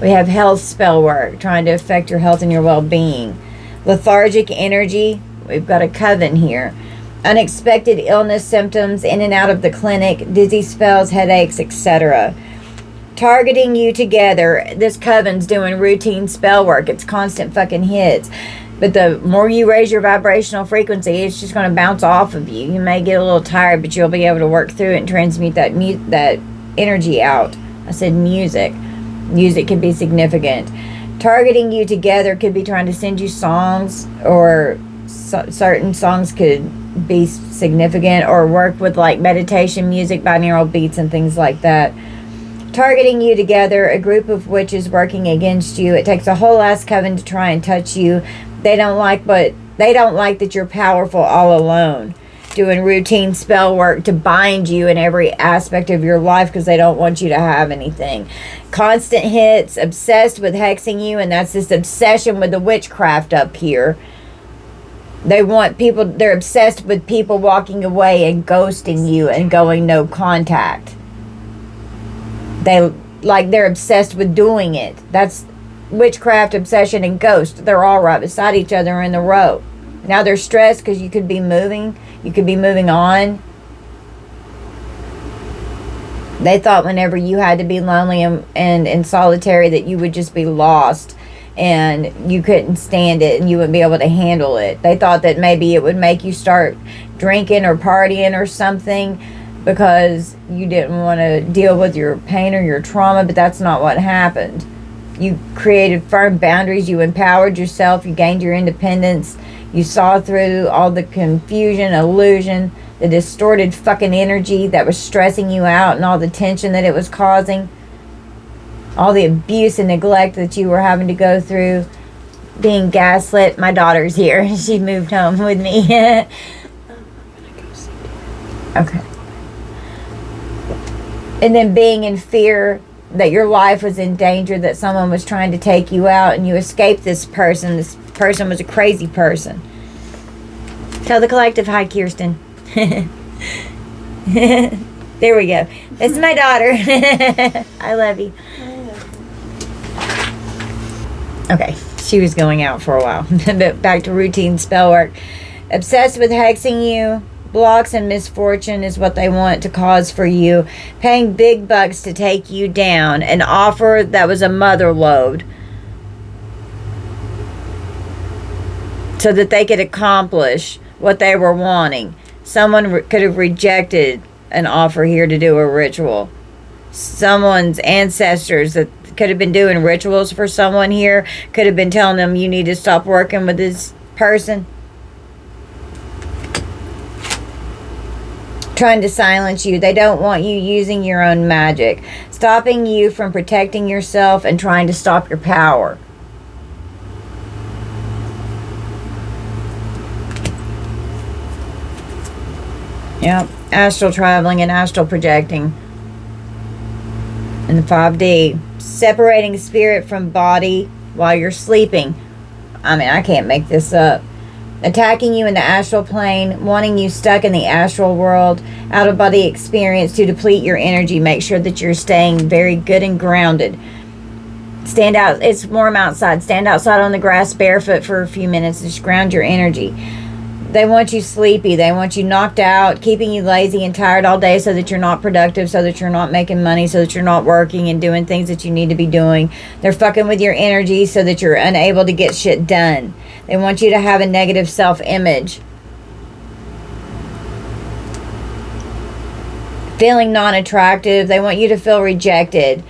Speaker 1: We have health spell work, trying to affect your health and your well-being. Lethargic energy, we've got a coven here. Unexpected illness symptoms, in and out of the clinic, dizzy spells, headaches, etc. Targeting you together. This coven's doing routine spell work. It's constant fucking hits. But the more you raise your vibrational frequency, it's just going to bounce off of you. You may get a little tired, but you'll be able to work through it and transmute that energy out. I said music. Music could be significant. Targeting you together could be trying to send you songs, or certain songs could be significant, or work with like meditation music, binaural beats and things like that. Targeting you together, a group of witches working against you. It takes a whole ass coven to try and touch you. They don't like that you're powerful all alone. Doing routine spell work to bind you in every aspect of your life because they don't want you to have anything. Constant hits, obsessed with hexing you, and that's this obsession with the witchcraft up here. They're obsessed with people walking away and ghosting you and going no contact. They're obsessed with doing it. That's witchcraft, obsession, and ghost. They're all right beside each other in the row. Now they're stressed because you could be moving. You could be moving on. They thought whenever you had to be lonely and solitary that you would just be lost and you couldn't stand it and you wouldn't be able to handle it. They thought that maybe it would make you start drinking or partying or something, because you didn't want to deal with your pain or your trauma, but that's not what happened. You created firm boundaries, you empowered yourself, you gained your independence, you saw through all the confusion, illusion, the distorted fucking energy that was stressing you out and all the tension that it was causing, all the abuse and neglect that you were having to go through, being gaslit. My daughter's here. She moved home with me. Okay. And then being in fear that your life was in danger, that someone was trying to take you out, and you escaped this person. This person was a crazy person. Tell the collective hi, Kirsten. There we go. This is my daughter. I love you. Okay, she was going out for a while. But back to routine spell work. Obsessed with hexing you. Blocks and misfortune is what they want to cause for you. Paying big bucks to take you down. An offer that was a mother lode, so that they could accomplish what they were wanting. Someone could have rejected an offer here to do a ritual. Someone's ancestors that could have been doing rituals for someone here could have been telling them, you need to stop working with this person. Trying to silence you. They don't want you using your own magic. Stopping you from protecting yourself and trying to stop your power. Yep. Astral traveling and astral projecting. In the 5D. Separating spirit from body while you're sleeping. I mean, I can't make this up. Attacking you in the astral plane, wanting you stuck in the astral world, out-of-body experience to deplete your energy. Make sure that you're staying very good and grounded. Stand out. It's warm outside. Stand outside on the grass barefoot for a few minutes. Just ground your energy. They want you sleepy. They want you knocked out, keeping you lazy and tired all day so that you're not productive, so that you're not making money, so that you're not working and doing things that you need to be doing. They're fucking with your energy so that you're unable to get shit done. They want you to have a negative self-image. Feeling non-attractive. They want you to feel rejected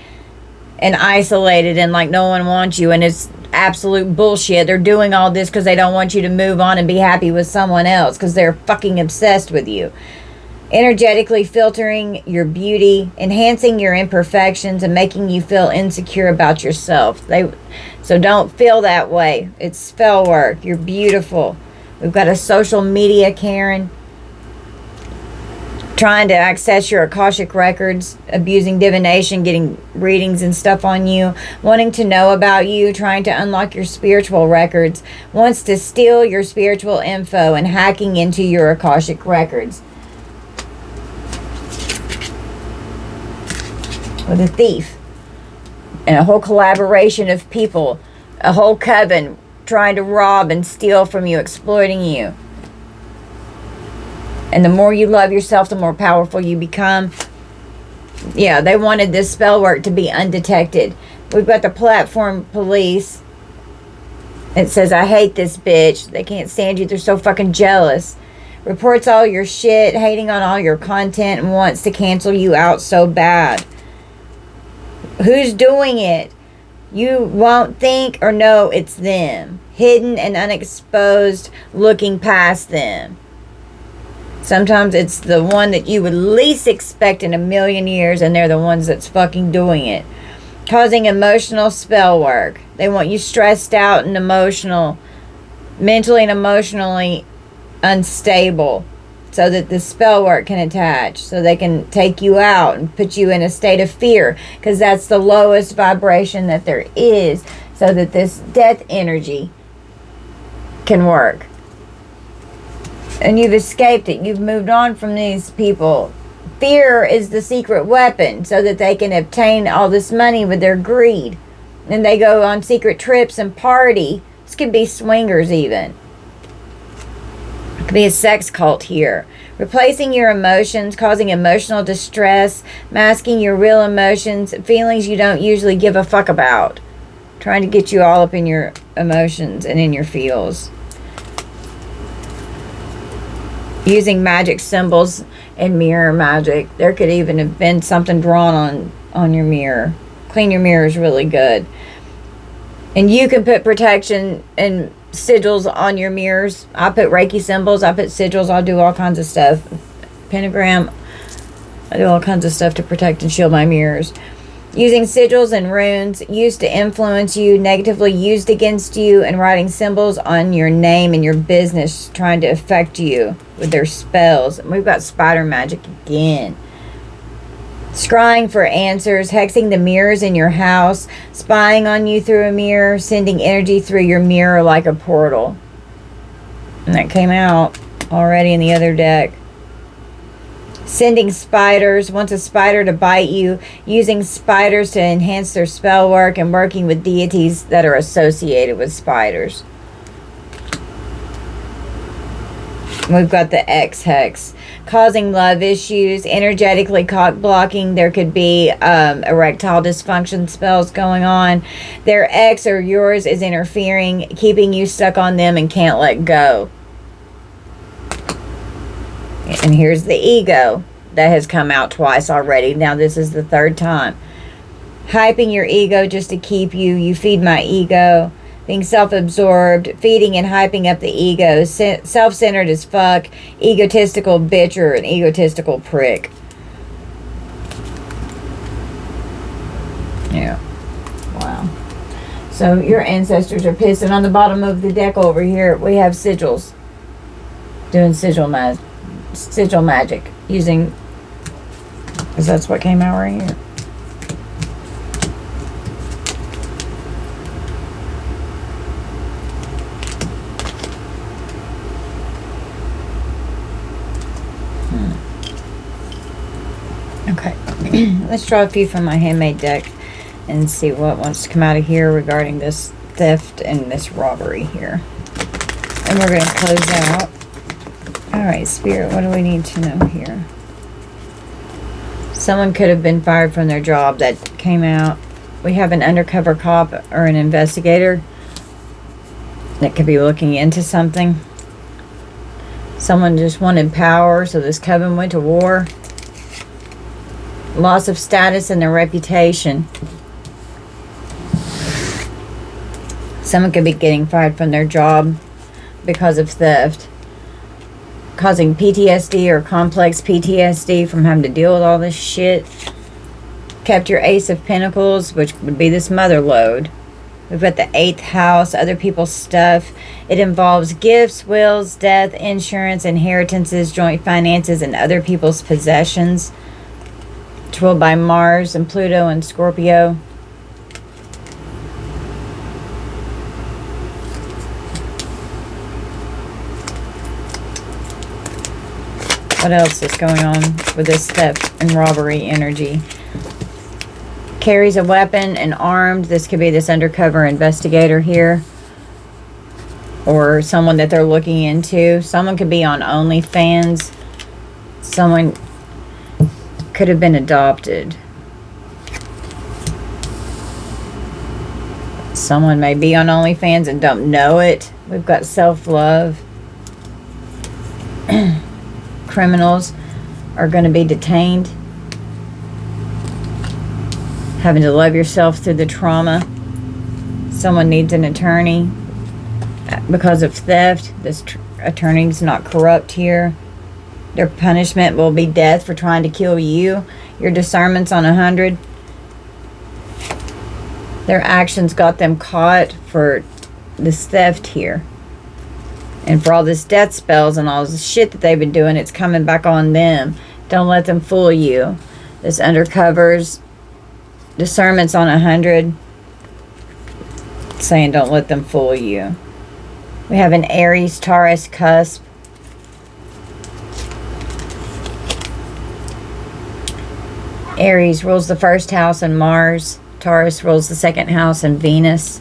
Speaker 1: and isolated and like no one wants you, and it's absolute bullshit. They're doing all this because they don't want you to move on and be happy with someone else, because they're fucking obsessed with you. Energetically filtering your beauty, enhancing your imperfections, and making you feel insecure about yourself. So don't feel that way. It's spell work. You're beautiful. We've got a social media Karen trying to access your Akashic records, abusing divination, getting readings and stuff on you, wanting to know about you, trying to unlock your spiritual records, wants to steal your spiritual info and hacking into your Akashic records. with a thief. And a whole collaboration of people, a whole coven trying to rob and steal from you, exploiting you. And the more you love yourself, the more powerful you become. Yeah, they wanted this spell work to be undetected. We've got the platform police. It says, I hate this bitch. They can't stand you. They're so fucking jealous. Reports all your shit, hating on all your content, and wants to cancel you out so bad. Who's doing it? You won't think or know it's them. Hidden and unexposed, looking past them. Sometimes it's the one that you would least expect in a million years, and they're the ones that's fucking doing it. Causing emotional spell work. They want you stressed out and emotional, mentally and emotionally unstable, so that the spell work can attach, so they can take you out and put you in a state of fear, because that's the lowest vibration that there is, so that this death energy can work. And you've escaped it. You've moved on from these people. Fear is the secret weapon, so that they can obtain all this money with their greed. And they go on secret trips and party. This could be swingers even. It could be a sex cult here. Replacing your emotions, causing emotional distress, masking your real emotions, feelings you don't usually give a fuck about. Trying to get you all up in your emotions and in your feels. Using magic symbols and mirror magic. There could even have been something drawn on your mirror. Clean your mirror is really good. And you can put protection and sigils on your mirrors. I put Reiki symbols. I put sigils. I'll do all kinds of stuff. Pentagram. I do all kinds of stuff to protect and shield my mirrors. Using sigils and runes used to influence you, negatively used against you, and writing symbols on your name and your business, trying to affect you with their spells. And we've got spider magic again. Scrying for answers, hexing the mirrors in your house, spying on you through a mirror, sending energy through your mirror like a portal. And that came out already in the other deck. Sending spiders, wants a spider to bite you, using spiders to enhance their spell work, and working with deities that are associated with spiders. We've got the X hex. Causing love issues, energetically cock blocking. There could be erectile dysfunction spells going on. Their X or yours is interfering, keeping you stuck on them and can't let go. And here's the ego that has come out twice already. Now this is the third time. Hyping your ego just to keep you. You feed my ego. Being self-absorbed. Feeding and hyping up the ego. Self-centered as fuck. Egotistical bitch or an egotistical prick. Yeah. Wow. So your ancestors are pissed. And on the bottom of the deck over here, we have sigils. Doing sigil magic using, because that's what came out right here. Okay. Let's draw a few from my handmade deck and see what wants to come out of here regarding this theft and this robbery here. And we're going to close out. Alright, Spirit, what do we need to know here? Someone could have been fired from their job. That came out. We have an undercover cop or an investigator that could be looking into something. Someone just wanted power, so this coven went to war. Loss of status and their reputation. Someone could be getting fired from their job because of theft. Causing PTSD or complex PTSD from having to deal with all this shit. Kept your Ace of Pentacles, which would be this mother lode. We've got the 8th house, other people's stuff. It involves gifts, wills, death, insurance, inheritances, joint finances, and other people's possessions. It's ruled by Mars and Pluto and Scorpio. What else is going on with this theft and robbery energy? carries a weapon and armed. This could be this undercover investigator here, or someone that they're looking into. Someone could be on OnlyFans. Someone could have been adopted. Someone may be on OnlyFans and don't know it. We've got self-love. Criminals are going to be detained. Having to love yourself through the trauma. Someone needs an attorney because of theft. This attorney's not corrupt here. Their punishment will be death for trying to kill you. Your discernment's on 100. Their actions got them caught for this theft here. And for all this death spells and all this shit that they've been doing, it's coming back on them. Don't let them fool you. This undercovers. Discernment's on 100. Saying don't let them fool you. We have an Aries, Taurus cusp. Aries rules the first house in Mars. Taurus rules the second house in Venus.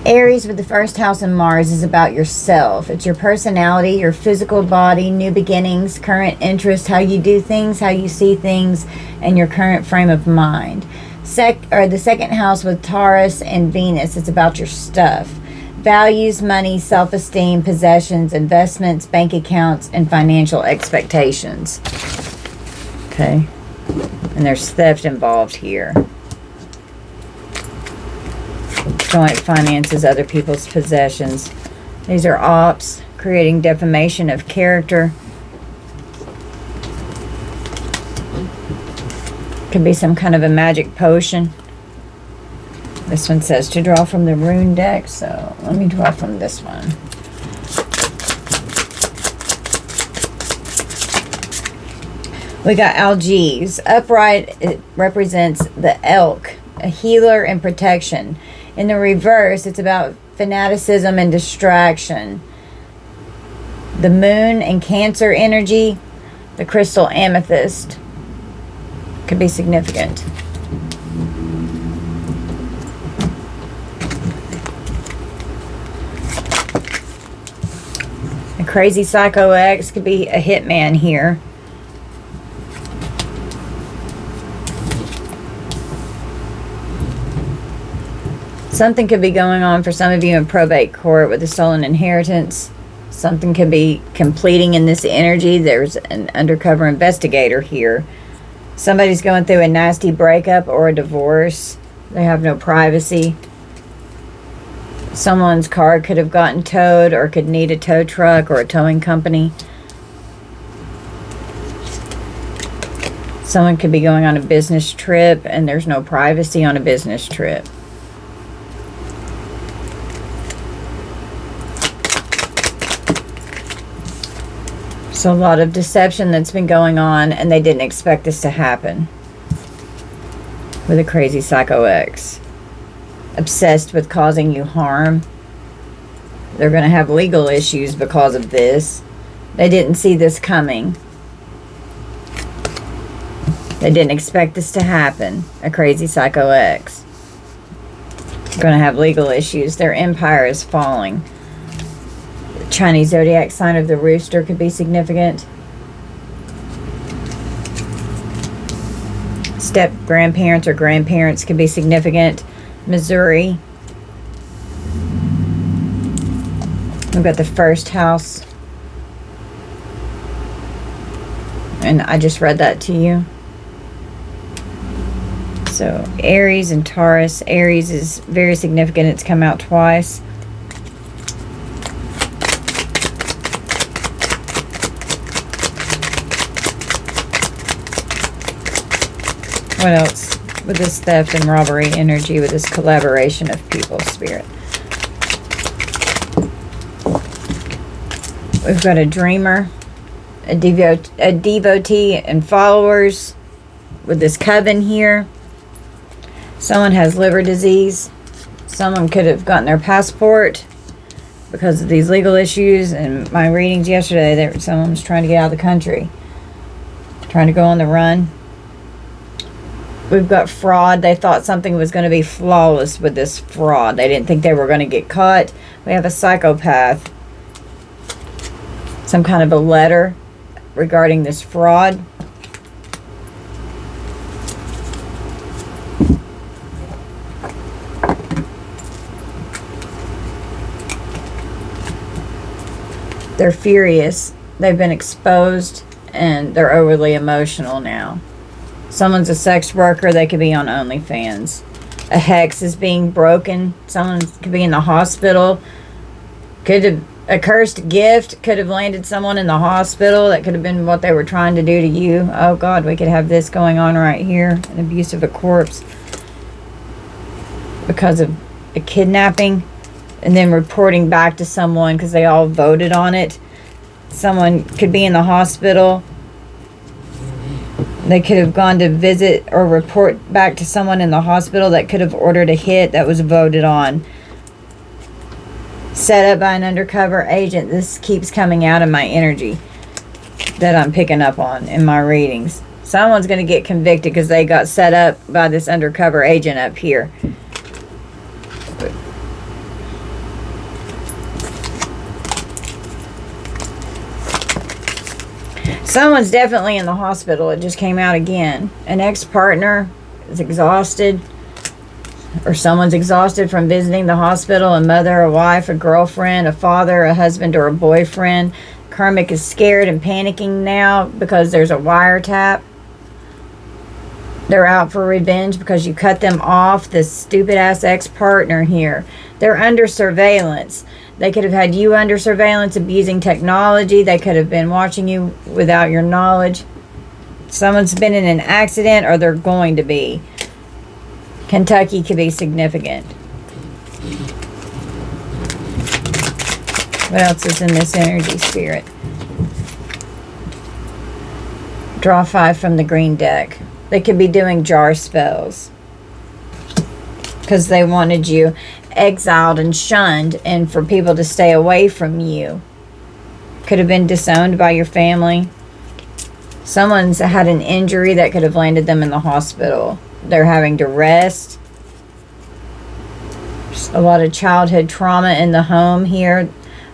Speaker 1: Aries with the first house in Mars is about yourself. It's your personality, your physical body, new beginnings, current interests, how you do things, how you see things, and your current frame of mind. The second house with Taurus and Venus, it's about your stuff. Values, money, self-esteem, possessions, investments, bank accounts, and financial expectations. Okay. And there's theft involved here. Joint finances, other people's possessions. These are ops, creating defamation of character. Could be some kind of a magic potion. This one says to draw from the rune deck, so let me draw from this one. We got Algiers. Upright, it represents the elk, a healer and protection. In the reverse, it's about fanaticism and distraction. The moon and Cancer energy, the crystal amethyst, could be significant. A crazy psycho X could be a hitman here. Something could be going on for some of you in probate court with a stolen inheritance. Something could be completing in this energy. There's an undercover investigator here. Somebody's going through a nasty breakup or a divorce. They have no privacy. Someone's car could have gotten towed or could need a tow truck or a towing company. Someone could be going on a business trip and there's no privacy on a business trip. So a lot of deception that's been going on, and they didn't expect this to happen. With a crazy psycho X. Obsessed with causing you harm. They're going to have legal issues because of this. They didn't see this coming. They didn't expect this to happen. A crazy psycho X. They're going to have legal issues. Their empire is falling. Chinese zodiac sign of the rooster could be significant. Step grandparents or grandparents could be significant. Missouri. We've got the first house. And I just read that to you. So Aries and Taurus. Aries is very significant. It's come out twice. What else? With this theft and robbery energy, with this collaboration of people's spirit. We've got a dreamer, a devotee and followers with this coven here. Someone has liver disease. Someone could have gotten their passport because of these legal issues and my readings yesterday, that someone was trying to get out of the country, trying to go on the run. We've got fraud. They thought something was going to be flawless with this fraud. They didn't think they were going to get caught. We have a psychopath. Some kind of a letter regarding this fraud. They're furious. They've been exposed and they're overly emotional now. Someone's a sex worker. They could be on OnlyFans. A hex is being broken. Someone could be in the hospital. Could have a cursed gift could have landed someone in the hospital. That could have been what they were trying to do to you. Oh God, we could have this going on right here. An abuse of a corpse because of a kidnapping, and then reporting back to someone because they all voted on it. Someone could be in the hospital. They could have gone to visit or report back to someone in the hospital that could have ordered a hit that was voted on. Set up by an undercover agent. This keeps coming out of my energy that I'm picking up on in my readings. Someone's going to get convicted because they got set up by this undercover agent up here. Someone's definitely in the hospital. It just came out again. An ex-partner is exhausted, or someone's exhausted from visiting the hospital. A mother, a wife, a girlfriend, a father, a husband, or a boyfriend. Karmic is scared and panicking now because there's a wiretap. They're out for revenge because you cut them off. This stupid-ass ex-partner here. They're under surveillance. They could have had you under surveillance, abusing technology. They could have been watching you without your knowledge. Someone's been in an accident, or they're going to be. Kentucky could be significant. What else is in this energy, Spirit? Draw 5 from the green deck. They could be doing jar spells because they wanted you exiled and shunned, and for people to stay away from you. Could have been disowned by your family. Someone's had an injury that could have landed them in the hospital. They're having to rest. There's a lot of childhood trauma in the home here.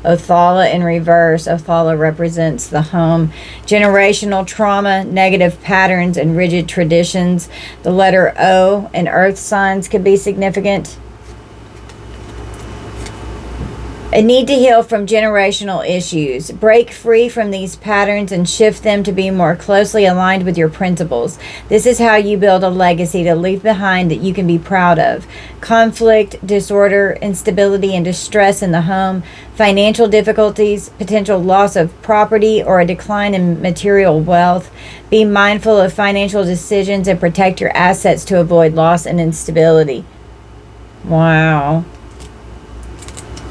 Speaker 1: Othala in reverse. Othala represents the home. Generational trauma, negative patterns, and rigid traditions. The letter O in earth signs could be significant. A need to heal from generational issues. Break free from these patterns and shift them to be more closely aligned with your principles. This is how you build a legacy to leave behind that you can be proud of. Conflict, disorder, instability, and distress in the home. Financial difficulties, potential loss of property, or a decline in material wealth. Be mindful of financial decisions and protect your assets to avoid loss and instability. Wow.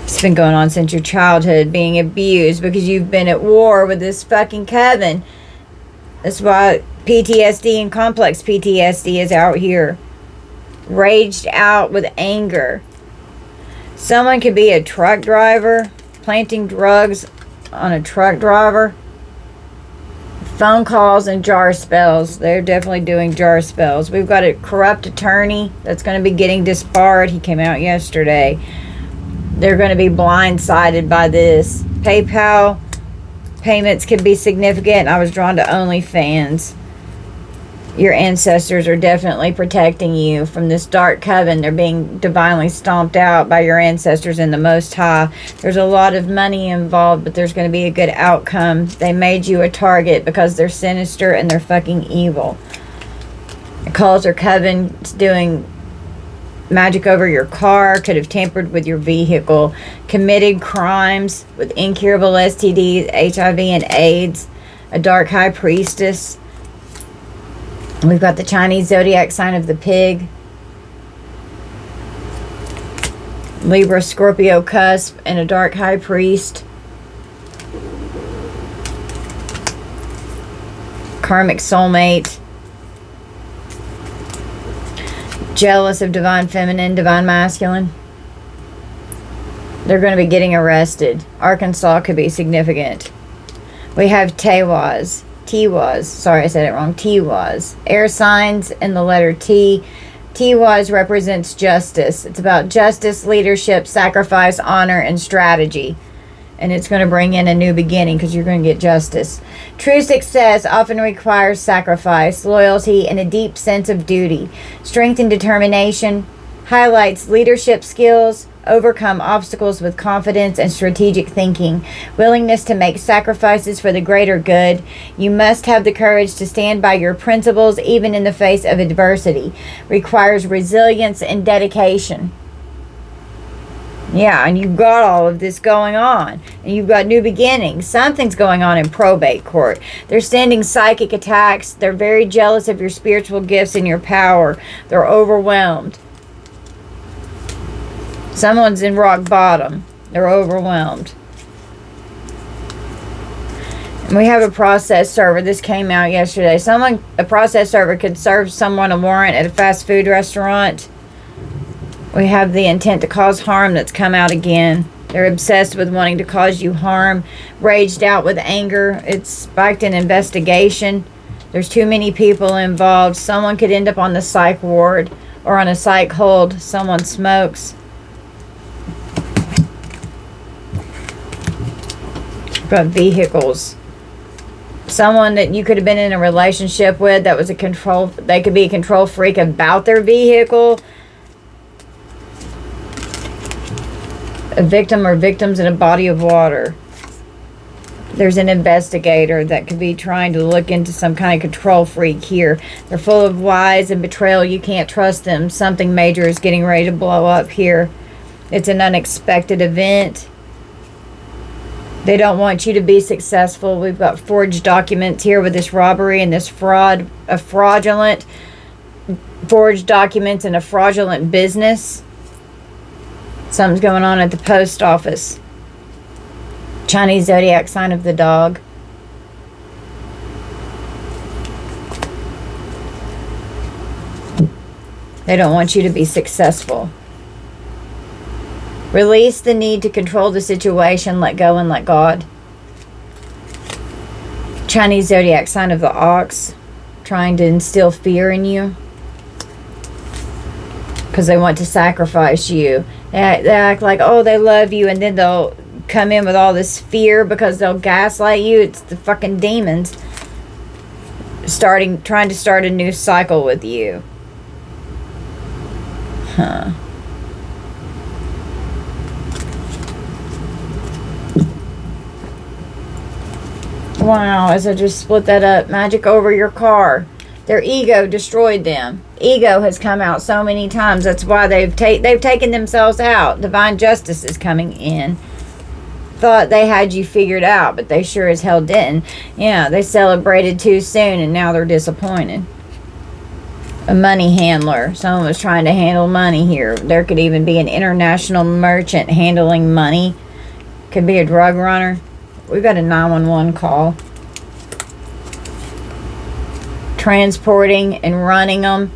Speaker 1: It's been going on since your childhood, being abused because you've been at war with this fucking coven. That's why PTSD and complex PTSD is out here. Raged out with anger. Someone could be a truck driver, planting drugs on a truck driver. Phone calls and jar spells. They're definitely doing jar spells. We've got a corrupt attorney that's going to be getting disbarred. He came out yesterday. They're going to be blindsided by this. PayPal payments could be significant. I was drawn to OnlyFans. Your ancestors are definitely protecting you from this dark coven. They're being divinely stomped out by your ancestors in the Most High. There's a lot of money involved, but there's going to be a good outcome. They made you a target because they're sinister and they're fucking evil. It calls their coven doing magic over your car, could have tampered with your vehicle, committed crimes with incurable STDs, HIV, and AIDS, a dark high priestess. We've got the Chinese zodiac sign of the pig, Libra, Scorpio cusp, and a dark high priest. Karmic soulmate. Jealous of divine feminine, divine masculine. They're going to be getting arrested. Arkansas could be significant. We have Tiwaz. Sorry, I said it wrong. Tiwaz. Air signs and the letter T. Tiwaz represents justice. It's about justice, leadership, sacrifice, honor, and strategy. And it's going to bring in a new beginning because you're going to get justice. True success often requires sacrifice, loyalty, and a deep sense of duty. Strength and determination highlights leadership skills, overcome obstacles with confidence and strategic thinking, willingness to make sacrifices for the greater good. You must have the courage to stand by your principles even in the face of adversity. Requires resilience and dedication. Yeah, and you've got all of this going on. And you've got new beginnings. Something's going on in probate court. They're sending psychic attacks. They're very jealous of your spiritual gifts and your power. They're overwhelmed. Someone's in rock bottom. They're overwhelmed. And we have a process server. This came out yesterday. A process server could serve someone a warrant at a fast food restaurant. We have the intent to cause harm that's come out again. They're obsessed with wanting to cause you harm. Raged out with anger. It's spiked in investigation. There's too many people involved. Someone could end up on the psych ward or on a psych hold. Someone smokes. Got vehicles. Someone that you could have been in a relationship with that was they could be a control freak about their vehicle. A victim or victims in a body of water. There's an investigator that could be trying to look into some kind of control freak here. They're full of lies and betrayal. You can't trust them. Something major is getting ready to blow up here. It's an unexpected event. They don't want you to be successful. We've got forged documents here with this robbery and this fraud, a fraudulent forged documents and a fraudulent business. Something's going on at the post office. Chinese zodiac sign of the dog. They don't want you to be successful. Release the need to control the situation. Let go and let God. Chinese zodiac sign of the ox. Trying to instill fear in you. Because they want to sacrifice you. They act like, oh, they love you. And then they'll come in with all this fear because they'll gaslight you. It's the fucking demons. Trying to start a new cycle with you. Huh. Wow, as I just split that up. Magic over your car. Their ego destroyed them. Ego has come out so many times. That's why they've taken themselves out. Divine justice is coming in. Thought they had you figured out, but they sure as hell didn't. Yeah, they celebrated too soon and now they're disappointed. A money handler. Someone was trying to handle money here. There could even be an international merchant handling money. Could be a drug runner. We've got a 911 call. Transporting and running them.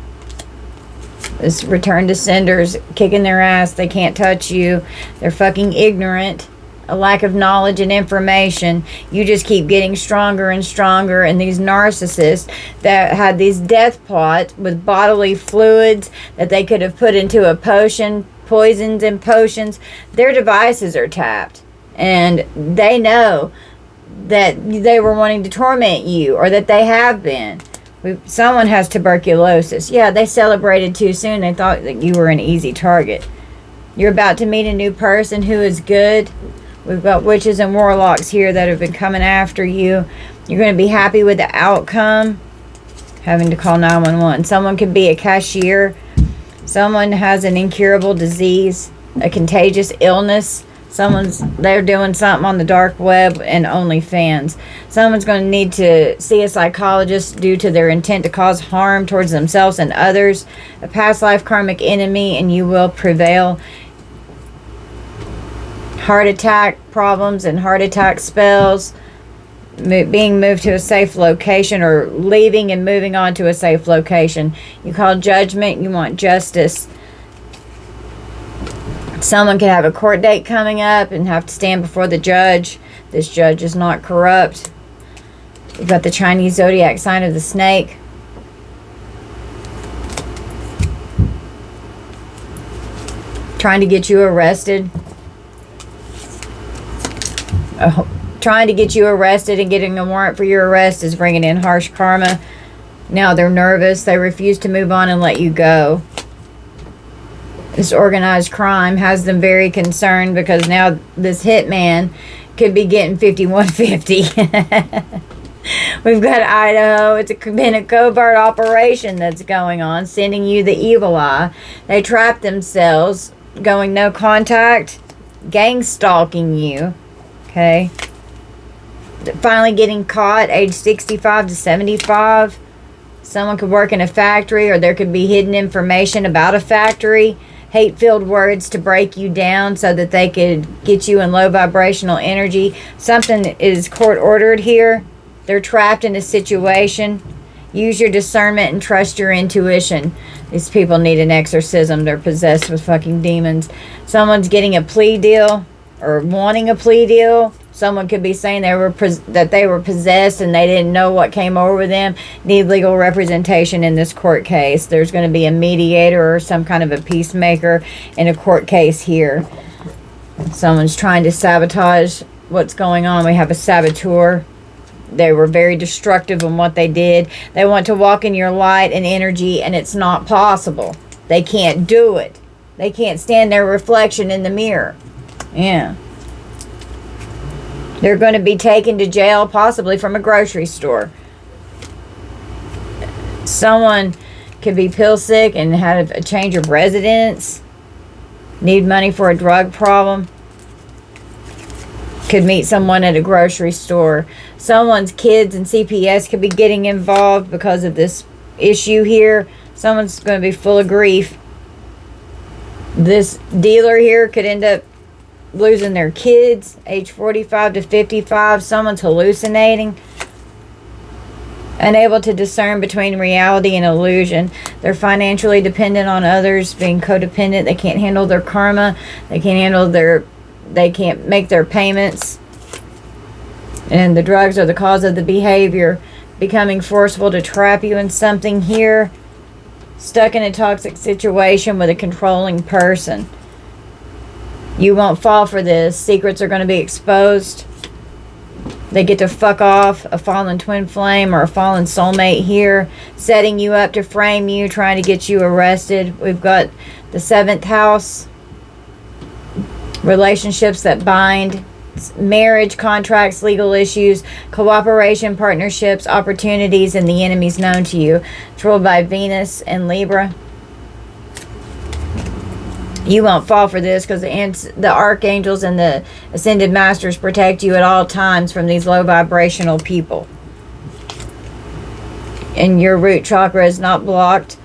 Speaker 1: This return to senders kicking their ass. They can't touch you. They're fucking ignorant. A lack of knowledge and information. You just keep getting stronger and stronger. And these narcissists that had these death plots with bodily fluids that they could have put into a potion, poisons and potions, their devices are tapped. And they know that they were wanting to torment you, or that they have been. Someone has tuberculosis. Yeah, they celebrated too soon. They thought that you were an easy target. You're about to meet a new person who is good. We've got witches and warlocks here that have been coming after you. You're going to be happy with the outcome. Having to call 911. Someone could be a cashier. Someone has an incurable disease, a contagious illness. They're doing something on the dark web and OnlyFans. Someone's going to need to see a psychologist due to their intent to cause harm towards themselves and others. A past life karmic enemy, and you will prevail. Heart attack problems and heart attack spells. Being moved to a safe location, or leaving and moving on to a safe location. You call judgment. You want justice. Someone could have a court date coming up and have to stand before the judge. This judge is not corrupt. You've got the Chinese zodiac sign of the snake. Trying to get you arrested. Trying to get you arrested and getting a warrant for your arrest is bringing in harsh karma. Now they're nervous. They refuse to move on and let you go. This organized crime has them very concerned because now this hitman could be getting 5150. We've got Idaho. It's been a covert operation that's going on, sending you the evil eye. They trap themselves, going no contact, gang stalking you. Okay. Finally getting caught, age 65 to 75. Someone could work in a factory, or there could be hidden information about a factory. Hate-filled words to break you down so that they could get you in low vibrational energy. Something is court-ordered here. They're trapped in a situation. Use your discernment and trust your intuition. These people need an exorcism. They're possessed with fucking demons. Someone's getting a plea deal or wanting a plea deal. Someone could be saying that they were possessed and they didn't know what came over them. Need legal representation in this court case. There's going to be a mediator or some kind of a peacemaker in a court case here. Someone's trying to sabotage what's going on. We have a saboteur. They were very destructive in what they did. They want to walk in your light and energy, and it's not possible. They can't do it. They can't stand their reflection in the mirror. Yeah. They're going to be taken to jail, possibly from a grocery store. Someone could be pill sick and have a change of residence. Need money for a drug problem. Could meet someone at a grocery store. Someone's kids and CPS could be getting involved because of this issue here. Someone's going to be full of grief. This dealer here could end up losing their kids, age 45 to 55. Someone's hallucinating. Unable to discern between reality and illusion. They're financially dependent on others, being codependent. They can't handle their karma. They can't make their payments. And the drugs are the cause of the behavior. Becoming forceful to trap you in something here. Stuck in a toxic situation with a controlling person. You won't fall for this. Secrets are going to be exposed. They get to fuck off. A fallen twin flame or a fallen soulmate here. Setting you up to frame you. Trying to get you arrested. We've got the 7th house. Relationships that bind. Marriage, contracts, legal issues. Cooperation, partnerships, opportunities, and the enemies known to you. It's ruled by Venus and Libra. You won't fall for this because the archangels and the ascended masters protect you at all times from these low vibrational people. And your root chakra is not blocked.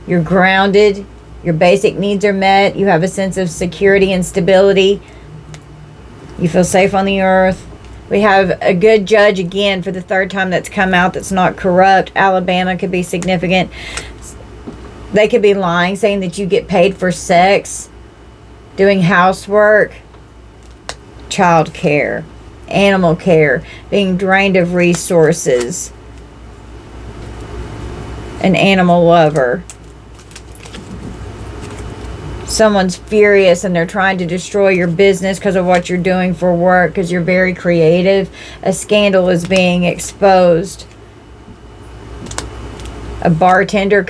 Speaker 1: You're grounded. Your basic needs are met. You have a sense of security and stability. You feel safe on the earth. We have a good judge again for the 3rd time that's come out that's not corrupt. Alabama could be significant. They could be lying, saying that you get paid for sex, doing housework, child care, animal care, being drained of resources, an animal lover. Someone's furious and they're trying to destroy your business because of what you're doing for work, because you're very creative. A scandal is being exposed. A bartender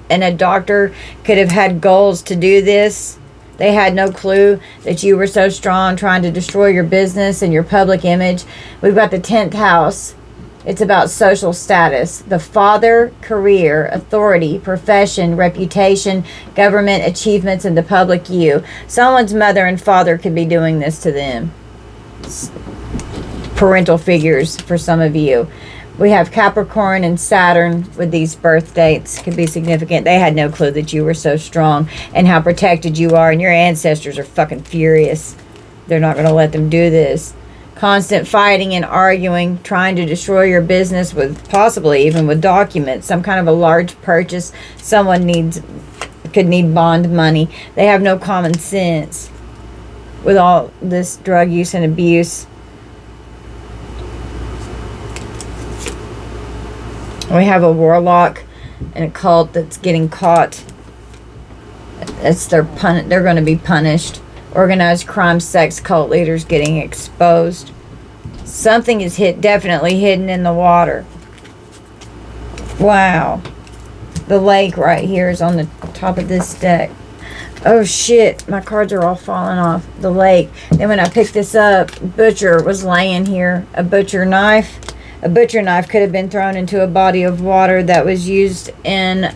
Speaker 1: and a doctor could have had goals to do this. They had no clue that you were so strong, trying to destroy your business and your public image. We've got the 10th house. It's about social status. The father, career, authority, profession, reputation, government achievements, and the public you. Someone's mother and father could be doing this to them. Parental figures for some of you. We have Capricorn and Saturn with these birth dates. Could be significant. They had no clue that you were so strong and how protected you are. And your ancestors are fucking furious. They're not going to let them do this. Constant fighting and arguing, trying to destroy your business with possibly even with documents. Some kind of a large purchase. Someone needs could need bond money. They have no common sense with all this drug use and abuse. We have a warlock and a cult that's getting caught. They're going to be punished. Organized crime, sex cult leaders getting exposed. Something is definitely hidden in the water. Wow. The lake right here is on the top of this deck. Oh shit, my cards are all falling off. The lake. Then when I picked this up, Butcher was laying here. A butcher knife. A butcher knife could have been thrown into a body of water that was used in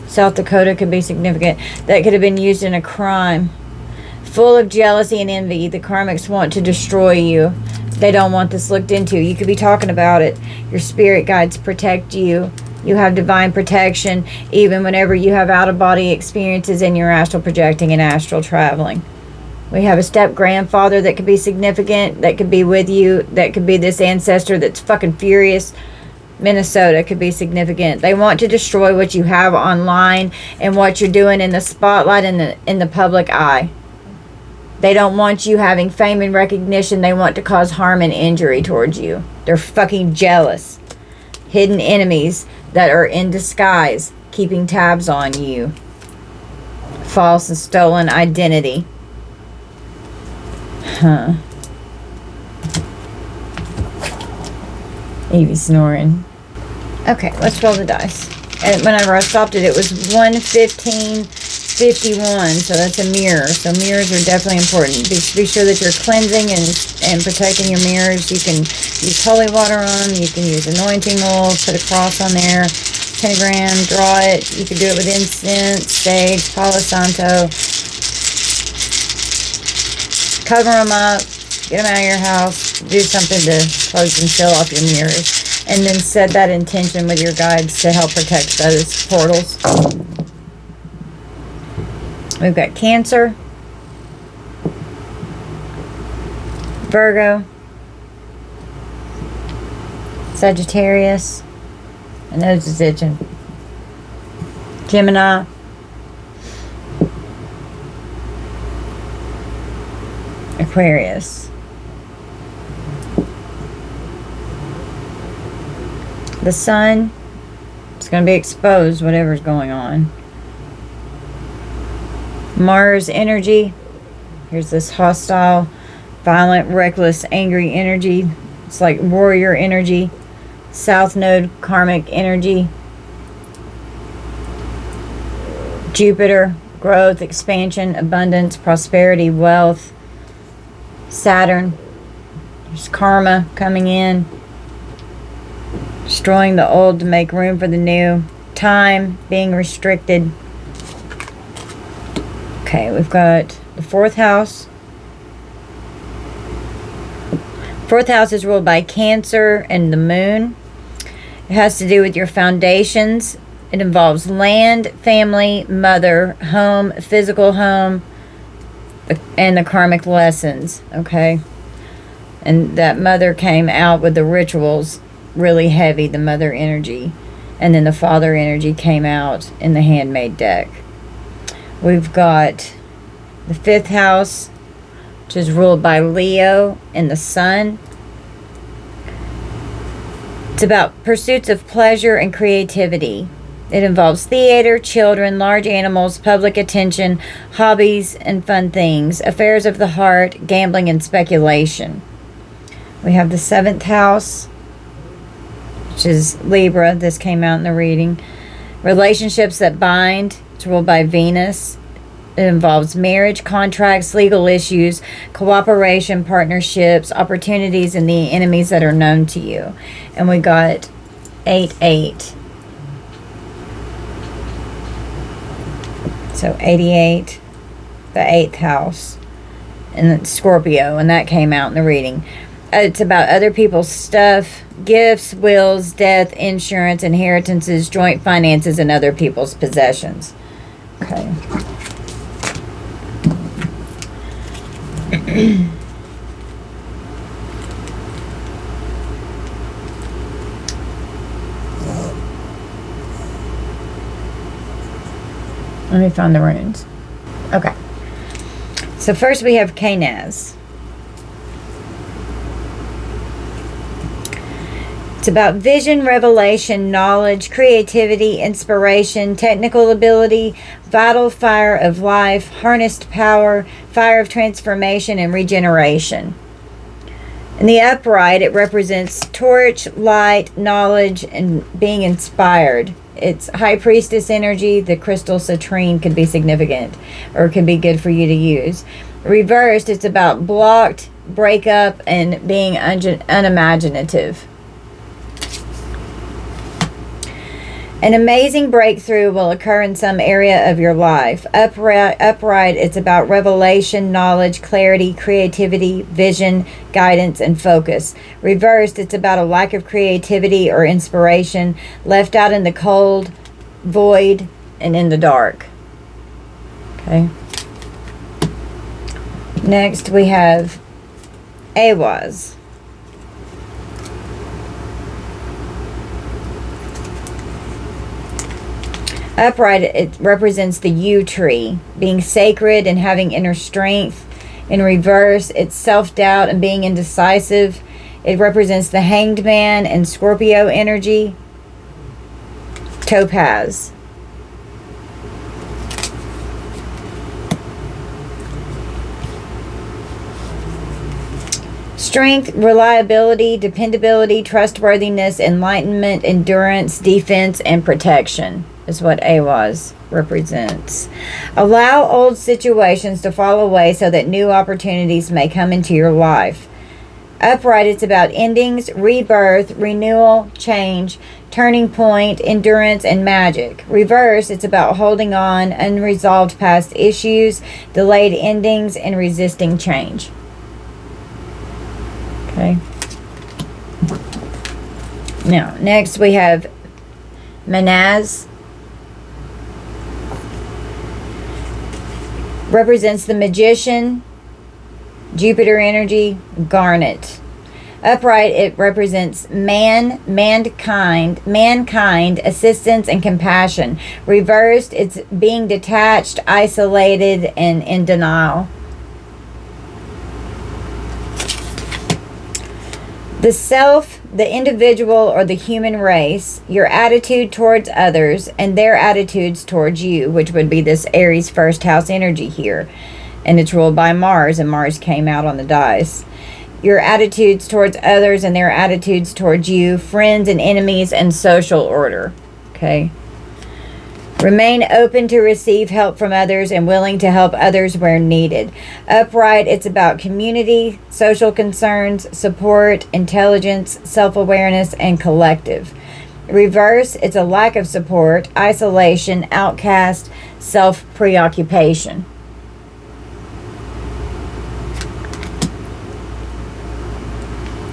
Speaker 1: South Dakota. Could be significant. That could have been used in a crime. Full of jealousy and envy, the karmics want to destroy you. They don't want this looked into. You could be talking about it. Your spirit guides protect you. You have divine protection even whenever you have out-of-body experiences and you're astral projecting and astral traveling. We have a step-grandfather that could be significant, that could be with you, that could be this ancestor that's fucking furious. Minnesota could be significant. They want to destroy what you have online and what you're doing in the spotlight and in the public eye. They don't want you having fame and recognition. They want to cause harm and injury towards you. They're fucking jealous. Hidden enemies that are in disguise, keeping tabs on you. False and stolen identity. Huh. Evie snoring. Okay, let's roll the dice. And whenever I stopped it, it was 1:15:51, so that's a mirror. So mirrors are definitely important. Be sure that you're cleansing and protecting your mirrors. You can use holy water on them. You can use anointing oil, put a cross on there, pentagram, draw it. You can do it with incense, sage, Palo Santo. Cover them up, get them out of your house, do something to close and seal off your mirrors. And then set that intention with your guides to help protect those portals. We've got Cancer, Virgo, Sagittarius, and nose is itching, Gemini, Aquarius. The sun is going to be exposed, whatever's going on. Mars energy. Here's this hostile, violent, reckless, angry energy. It's like warrior energy. South node karmic energy. Jupiter, growth, expansion, abundance, prosperity, wealth. Saturn, there's karma coming in. Destroying the old to make room for the new. Time being restricted. Okay, we've got the fourth house. Fourth house is ruled by Cancer and the moon. It has to do with your foundations. It involves land, family, mother, home, physical home, and the karmic lessons. Okay, and that mother came out with the rituals really heavy, the mother energy, and then the father energy came out in the handmade deck. We've got the fifth house, which is ruled by Leo and the sun. It's about pursuits of pleasure and creativity. It involves theater, children, large animals, public attention, hobbies and fun things, affairs of the heart, gambling and speculation. We have the seventh house, which is Libra. This came out in the reading. Relationships that bind. It's ruled by Venus. It involves marriage, contracts, legal issues, cooperation, partnerships, opportunities, and the enemies that are known to you. And we got 8-8. So 88, the 8th house, and then Scorpio, and that came out in the reading. It's about other people's stuff, gifts, wills, death, insurance, inheritances, joint finances, and other people's possessions. Okay. Let me find the runes. Okay. So first we have Kanaz. It's about vision, revelation, knowledge, creativity, inspiration, technical ability, vital fire of life, harnessed power, fire of transformation, and regeneration. In the upright, it represents torch, light, knowledge, and being inspired. It's high priestess energy. The crystal citrine could be significant or could be good for you to use. Reversed, it's about blocked, breakup, and being unimaginative. An amazing breakthrough will occur in some area of your life. Upright, it's about revelation, knowledge, clarity, creativity, vision, guidance, and focus. Reversed, it's about a lack of creativity or inspiration, left out in the cold, void, and in the dark. Okay. Next, we have Awaz. Upright, it represents the yew tree, being sacred and having inner strength. In reverse, it's self-doubt and being indecisive. It represents the hanged man and Scorpio energy. Topaz. Strength, reliability, dependability, trustworthiness, enlightenment, endurance, defense, and protection is what Awaz represents. Allow old situations to fall away so that new opportunities may come into your life. Upright, it's about endings, rebirth, renewal, change, turning point, endurance, and magic. Reverse, it's about holding on, unresolved past issues, delayed endings, and resisting change. Okay. Now, next we have Manaz. Represents the magician, Jupiter energy, garnet. Upright, it represents mankind, assistance, and compassion. Reversed, it's being detached, isolated, and in denial. The self, the individual, or the human race, your attitude towards others, and their attitudes towards you, which would be this Aries first house energy here. And it's ruled by Mars, and Mars came out on the dice. Your attitudes towards others and their attitudes towards you, friends and enemies, and social order. Okay. Remain open to receive help from others and willing to help others where needed. Upright, it's about community, social concerns, support, intelligence, self-awareness, and collective. Reverse, it's a lack of support, isolation, outcast, self-preoccupation.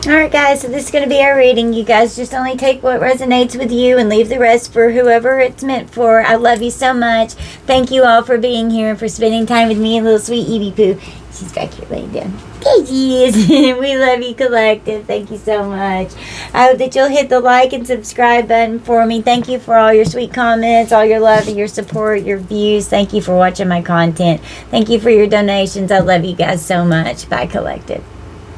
Speaker 1: Alright guys, so this is going to be our reading. You guys just only take what resonates with you and leave the rest for whoever it's meant for. I love you so much. Thank you all for being here and for spending time with me and little sweet Evie Pooh. She's back here laying down. There she is. We love you, Collective. Thank you so much. I hope that you'll hit the like and subscribe button for me. Thank you for all your sweet comments, all your love and your support, your views. Thank you for watching my content. Thank you for your donations. I love you guys so much. Bye, Collective.